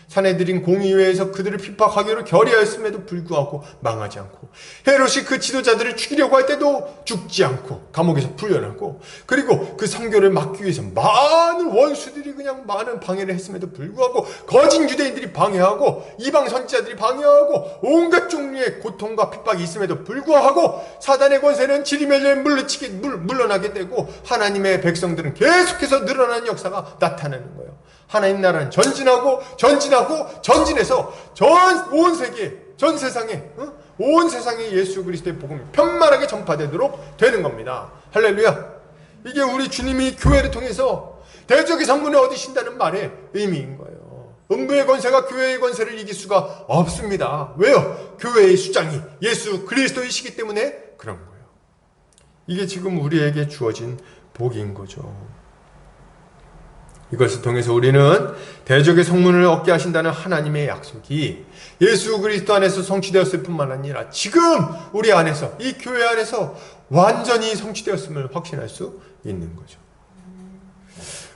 사내들인 공의회에서 그들을 핍박하기로 결의하였음에도 불구하고 망하지 않고, 헤롯이 그 지도자들을 죽이려고 할 때도 죽지 않고 감옥에서 풀려나고, 그리고 그 선교를 막기 위해서 많은 원수들이 그냥 많은 방해를 했음에도 불구하고 거짓 유대인들이 방해하고 이방 선지자들이 방해하고 온갖 종류의 고통과 핍박이 있음에도 불구하고 사단의 권세는 지리멸렬 물러나게 되고 하나님의 백성들은 계속해서 늘어나는 역사가 나타나는 거예요. 하나님 나라는 전진해서 온 세계, 전 세상에, 온 세상에 예수 그리스도의 복음이 편만하게 전파되도록 되는 겁니다. 할렐루야. 이게 우리 주님이 교회를 통해서 대적의 성문을 얻으신다는 말의 의미인 거예요. 음부의 권세가 교회의 권세를 이길 수가 없습니다. 왜요? 교회의 수장이 예수 그리스도이시기 때문에 그런 거예요. 이게 지금 우리에게 주어진 복인 거죠. 이것을 통해서 우리는 대적의 성문을 얻게 하신다는 하나님의 약속이 예수 그리스도 안에서 성취되었을 뿐만 아니라 지금 우리 안에서, 이 교회 안에서 완전히 성취되었음을 확신할 수 있는 거죠.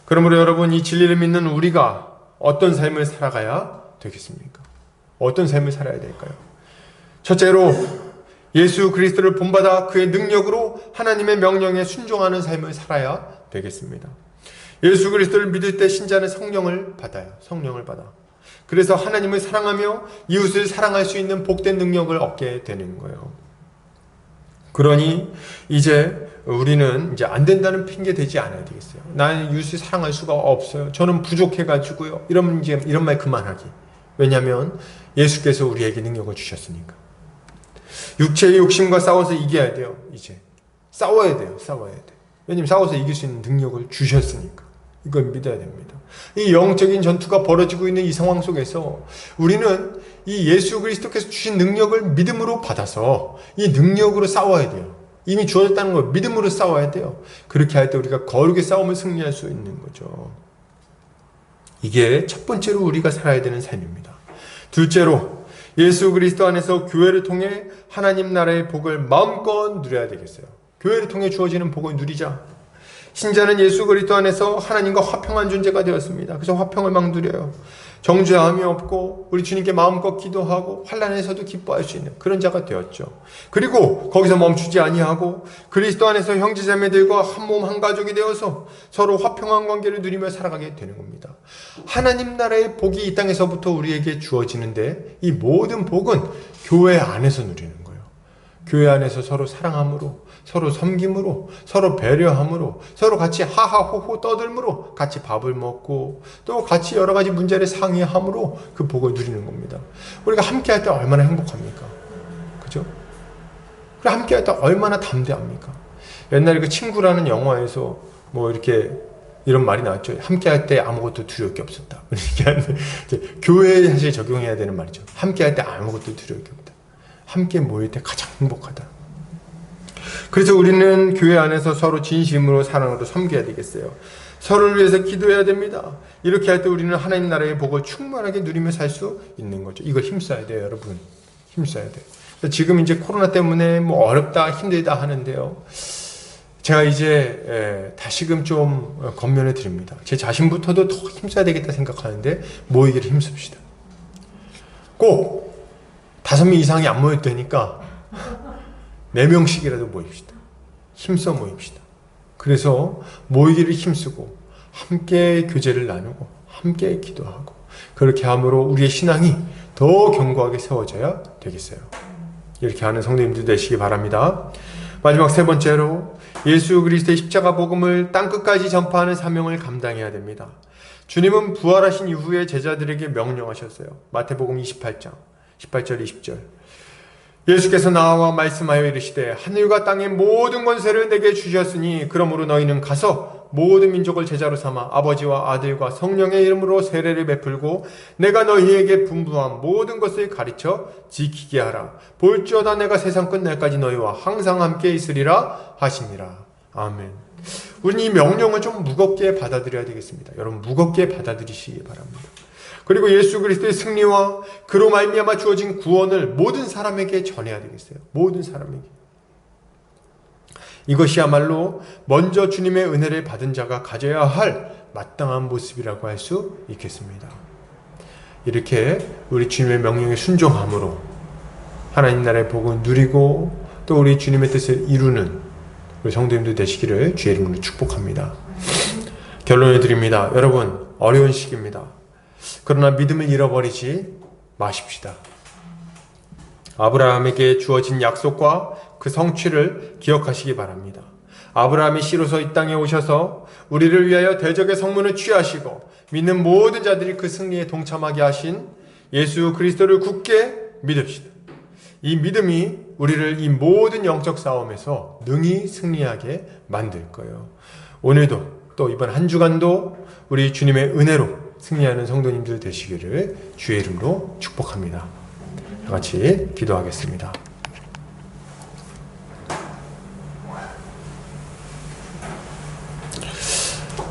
그러므로 여러분, 이 진리를 믿는 우리가 어떤 삶을 살아가야 되겠습니까? 어떤 삶을 살아야 될까요? 첫째로 예수 그리스도를 본받아 그의 능력으로 하나님의 명령에 순종하는 삶을 살아야 되겠습니다. 예수 그리스도를 믿을 때 신자는 성령을 받아요. 성령을 받아. 그래서 하나님을 사랑하며 이웃을 사랑할 수 있는 복된 능력을 얻게 되는 거예요. 그러니 이제 우리는 이제 안 된다는 핑계 대지 않아야 되겠어요. 나는 이웃을 사랑할 수가 없어요. 저는 부족해가지고요. 이런 말 그만하기. 왜냐하면 예수께서 우리에게 능력을 주셨으니까. 육체의 욕심과 싸워서 이겨야 돼요. 이제 싸워야 돼요. 왜냐하면 싸워서 이길 수 있는 능력을 주셨으니까. 이걸 믿어야 됩니다. 이 영적인 전투가 벌어지고 있는 이 상황 속에서 우리는 이 예수 그리스도께서 주신 능력을 믿음으로 받아서 이 능력으로 싸워야 돼요. 이미 주어졌다는 걸 믿음으로 싸워야 돼요. 그렇게 할 때 우리가 거룩의 싸움을 승리할 수 있는 거죠. 이게 첫 번째로 우리가 살아야 되는 삶입니다. 둘째로 예수 그리스도 안에서 교회를 통해 하나님 나라의 복을 마음껏 누려야 되겠어요. 교회를 통해 주어지는 복을 누리자. 신자는 예수 그리스도 안에서 하나님과 화평한 존재가 되었습니다. 그래서 화평을 막 누려요. 정죄함이 없고 우리 주님께 마음껏 기도하고 환난에서도 기뻐할 수 있는 그런 자가 되었죠. 그리고 거기서 멈추지 아니하고 그리스도 안에서 형제자매들과 한 몸 한 가족이 되어서 서로 화평한 관계를 누리며 살아가게 되는 겁니다. 하나님 나라의 복이 이 땅에서부터 우리에게 주어지는데 이 모든 복은 교회 안에서 누리는 거예요. 교회 안에서 서로 사랑함으로, 서로 섬김으로, 서로 배려함으로, 서로 같이 하하호호 떠들므로 같이 밥을 먹고 또 같이 여러 가지 문제를 상의함으로 그 복을 누리는 겁니다. 우리가 함께 할 때 얼마나 행복합니까? 그죠? 우리가 함께 할 때 얼마나 담대합니까? 옛날에 그 친구라는 영화에서 뭐 이렇게 이런 말이 나왔죠. 함께 할 때 아무것도 두려울 게 없었다. 교회에 사실 적용해야 되는 말이죠. 함께 할 때 아무것도 두려울 게 없다. 함께 모일 때 가장 행복하다. 그래서 우리는 교회 안에서 서로 진심으로 사랑으로 섬겨야 되겠어요. 서로를 위해서 기도해야 됩니다. 이렇게 할 때 우리는 하나님 나라의 복을 충만하게 누리며 살 수 있는 거죠. 이거 힘써야 돼요, 여러분. 힘써야 돼요. 지금 이제 코로나 때문에 뭐 어렵다, 힘들다 하는데요. 제가 이제 다시금 좀 권면해 드립니다. 제 자신부터도 더 힘써야 되겠다 생각하는데 모이기를 힘씁시다. 꼭 5명 이상이 안 모여도 되니까 4명씩이라도 모입시다. 힘써 모입시다. 그래서 모이기를 힘쓰고 함께 교제를 나누고 함께 기도하고 그렇게 함으로 우리의 신앙이 더 견고하게 세워져야 되겠어요. 이렇게 하는 성도님들 되시기 바랍니다. 마지막 세 번째로 예수 그리스도의 십자가 복음을 땅끝까지 전파하는 사명을 감당해야 됩니다. 주님은 부활하신 이후에 제자들에게 명령하셨어요. 마태복음 28장 18절 20절 예수께서 나와 말씀하여 이르시되 하늘과 땅의 모든 권세를 내게 주셨으니 그러므로 너희는 가서 모든 민족을 제자로 삼아 아버지와 아들과 성령의 이름으로 세례를 베풀고 내가 너희에게 분부한 모든 것을 가르쳐 지키게 하라. 볼지어다 내가 세상 끝날까지 너희와 항상 함께 있으리라 하시니라. 아멘. 우리는 이 명령을 좀 무겁게 받아들여야 되겠습니다. 여러분 무겁게 받아들이시기 바랍니다. 그리고 예수 그리스도의 승리와 그로 말미암아 주어진 구원을 모든 사람에게 전해야 되겠어요. 모든 사람에게. 이것이야말로 먼저 주님의 은혜를 받은 자가 가져야 할 마땅한 모습이라고 할 수 있겠습니다. 이렇게 우리 주님의 명령에 순종함으로 하나님 나라의 복을 누리고 또 우리 주님의 뜻을 이루는 우리 성도님들 되시기를 주의 이름으로 축복합니다. 결론을 드립니다. 여러분 어려운 시기입니다. 그러나 믿음을 잃어버리지 마십시다. 아브라함에게 주어진 약속과 그 성취를 기억하시기 바랍니다. 아브라함이 씨로서 이 땅에 오셔서 우리를 위하여 대적의 성문을 취하시고 믿는 모든 자들이 그 승리에 동참하게 하신 예수 그리스도를 굳게 믿읍시다. 이 믿음이 우리를 이 모든 영적 싸움에서 능히 승리하게 만들 거예요. 오늘도 또 이번 한 주간도 우리 주님의 은혜로 승리하는 성도님들 되시기를 주의 이름으로 축복합니다. 다 같이 기도하겠습니다.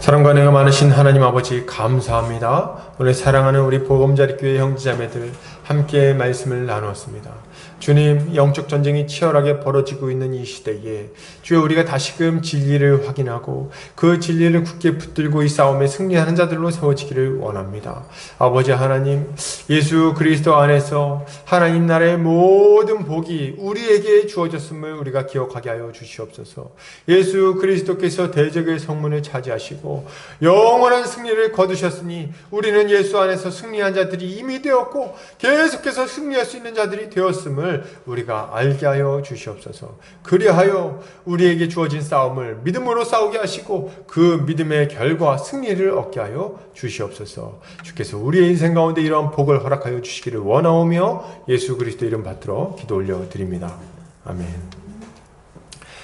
사랑과 은혜가 많으신 하나님 아버지 감사합니다. 오늘 사랑하는 우리 보금자리 교회 형제자매들 함께 말씀을 나누었습니다. 주님, 영적 전쟁이 치열하게 벌어지고 있는 이 시대에 주여 우리가 다시금 진리를 확인하고 그 진리를 굳게 붙들고 이 싸움에 승리하는 자들로 세워지기를 원합니다. 아버지 하나님, 예수 그리스도 안에서 하나님 나라의 모든 복이 우리에게 주어졌음을 우리가 기억하게 하여 주시옵소서. 예수 그리스도께서 대적의 성문을 차지하시고 영원한 승리를 거두셨으니 우리는 예수 안에서 승리한 자들이 이미 되었고 계속해서 승리할 수 있는 자들이 되었음을 우리가 알게 하여 주시옵소서. 그리하여 우리에게 주어진 싸움을 믿음으로 싸우게 하시고 그 믿음의 결과 승리를 얻게 하여 주시옵소서. 주께서 우리의 인생 가운데 이러한 복을 허락하여 주시기를 원하오며 예수 그리스도 이름 받들어 기도 올려드립니다. 아멘.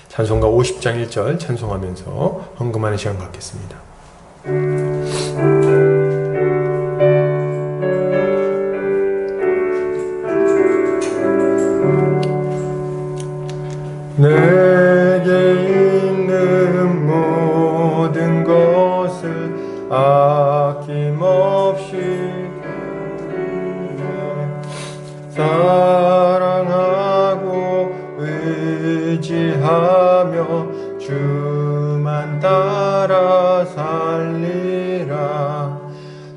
찬송가 50장 1절 찬송하면서 헌금하는 시간 갖겠습니다. 내게 있는 모든 것을 아낌없이 사랑하고 의지하며 주만 따라 살리라.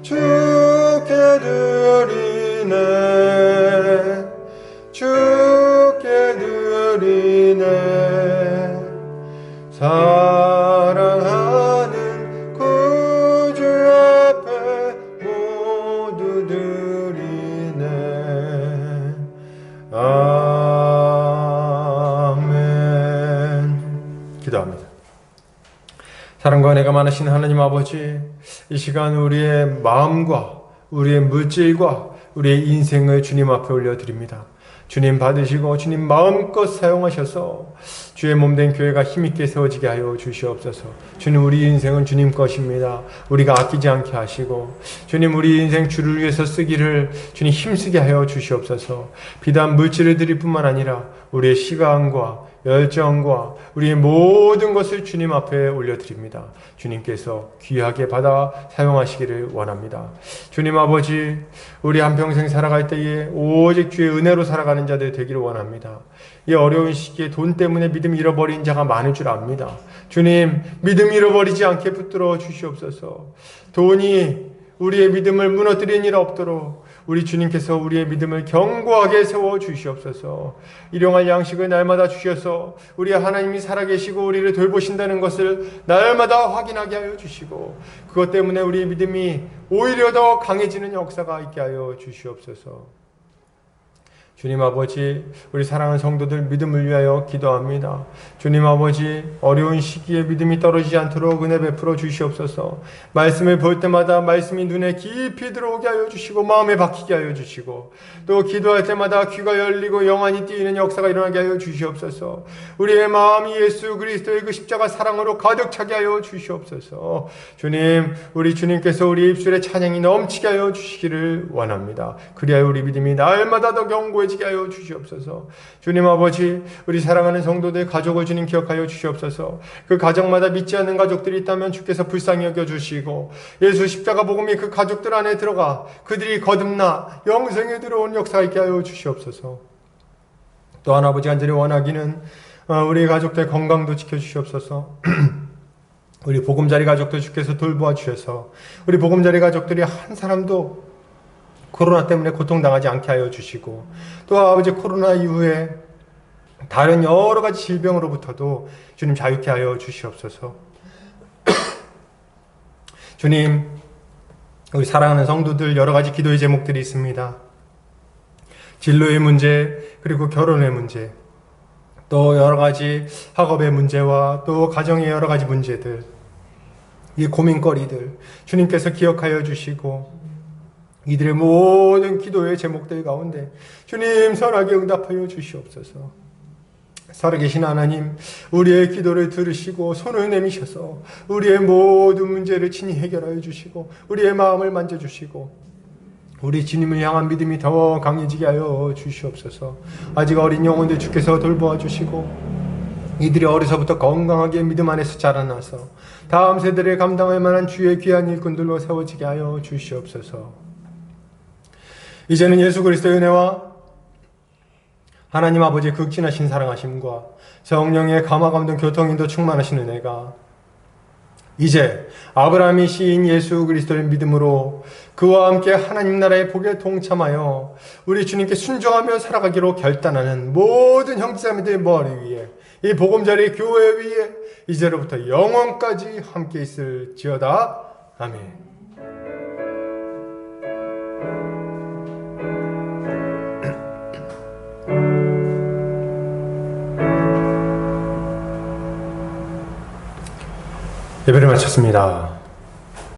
주께 드리네 주께 드리네 사랑하는 구주 앞에 모두 드리네. 아멘. 기도합니다. 사랑과 은혜가 많으신 하나님 아버지, 이 시간 우리의 마음과 우리의 물질과 우리의 인생을 주님 앞에 올려드립니다. 주님 받으시고 주님 마음껏 사용하셔서 주의 몸된 교회가 힘있게 세워지게 하여 주시옵소서. 주님, 우리 인생은 주님 것입니다. 우리가 아끼지 않게 하시고 주님, 우리 인생 주를 위해서 쓰기를 주님 힘쓰게 하여 주시옵소서. 비단 물질을 드릴 뿐만 아니라 우리의 시간과 열정과 우리의 모든 것을 주님 앞에 올려드립니다. 주님께서 귀하게 받아 사용하시기를 원합니다. 주님 아버지, 우리 한평생 살아갈 때에 오직 주의 은혜로 살아가는 자들 되기를 원합니다. 이 어려운 시기에 돈 때문에 믿음 잃어버린 자가 많을 줄 압니다. 주님, 믿음 잃어버리지 않게 붙들어 주시옵소서. 돈이 우리의 믿음을 무너뜨리는 일 없도록 우리 주님께서 우리의 믿음을 견고하게 세워 주시옵소서. 일용할 양식을 날마다 주셔서 우리 하나님이 살아계시고 우리를 돌보신다는 것을 날마다 확인하게 하여 주시고 그것 때문에 우리의 믿음이 오히려 더 강해지는 역사가 있게 하여 주시옵소서. 주님 아버지, 우리 사랑하는 성도들 믿음을 위하여 기도합니다. 주님 아버지, 어려운 시기에 믿음이 떨어지지 않도록 은혜 베풀어 주시옵소서. 말씀을 볼 때마다 말씀이 눈에 깊이 들어오게 하여 주시고 마음에 박히게 하여 주시고 또 기도할 때마다 귀가 열리고 영안이 뛰는 역사가 일어나게 하여 주시옵소서. 우리의 마음이 예수 그리스도의 그 십자가 사랑으로 가득 차게 하여 주시옵소서. 주님, 우리 주님께서 우리 입술에 찬양이 넘치게 하여 주시기를 원합니다. 그리하여 우리 믿음이 날마다 더 견고해지게 하여 주시옵소서. 주님 아버지, 우리 사랑하는 성도들 가족을 주님 기억하여 주시옵소서. 그 가정마다 믿지 않는 가족들이 있다면 주께서 불쌍히 여겨주시고 예수 십자가 복음이 그 가족들 안에 들어가 그들이 거듭나 영생에 들어온 역사가 있게 하여 주시옵소서. 또한 아버지, 간절히 원하기는 우리 가족들 건강도 지켜주시옵소서. 우리 보금자리 가족들 주께서 돌보아 주셔서 우리 보금자리 가족들이 한 사람도 코로나 때문에 고통당하지 않게 하여 주시고 또 아버지, 코로나 이후에 다른 여러 가지 질병으로부터도 주님 자유케 하여 주시옵소서. 주님, 우리 사랑하는 성도들 여러 가지 기도의 제목들이 있습니다. 진로의 문제, 그리고 결혼의 문제, 또 여러 가지 학업의 문제와 또 가정의 여러 가지 문제들, 이 고민거리들 주님께서 기억하여 주시고 이들의 모든 기도의 제목들 가운데 주님 선하게 응답하여 주시옵소서. 살아계신 하나님, 우리의 기도를 들으시고 손을 내미셔서 우리의 모든 문제를 친히 해결하여 주시고 우리의 마음을 만져주시고 우리 주님을 향한 믿음이 더 강해지게 하여 주시옵소서. 아직 어린 영혼들 주께서 돌보아 주시고 이들이 어려서부터 건강하게 믿음 안에서 자라나서 다음 세대를 감당할 만한 주의 귀한 일꾼들로 세워지게 하여 주시옵소서. 이제는 예수 그리스도의 은혜와 하나님 아버지의 극진하신 사랑하심과 성령의 감화감동 교통인도 충만하신 은혜가 이제 아브라함이 시인 예수 그리스도를 믿음으로 그와 함께 하나님 나라의 복에 동참하여 우리 주님께 순종하며 살아가기로 결단하는 모든 형제자매들의 머리 위에 이 보금자리 교회 위에 이제로부터 영원까지 함께 있을지어다. 아멘. 예배를 마쳤습니다.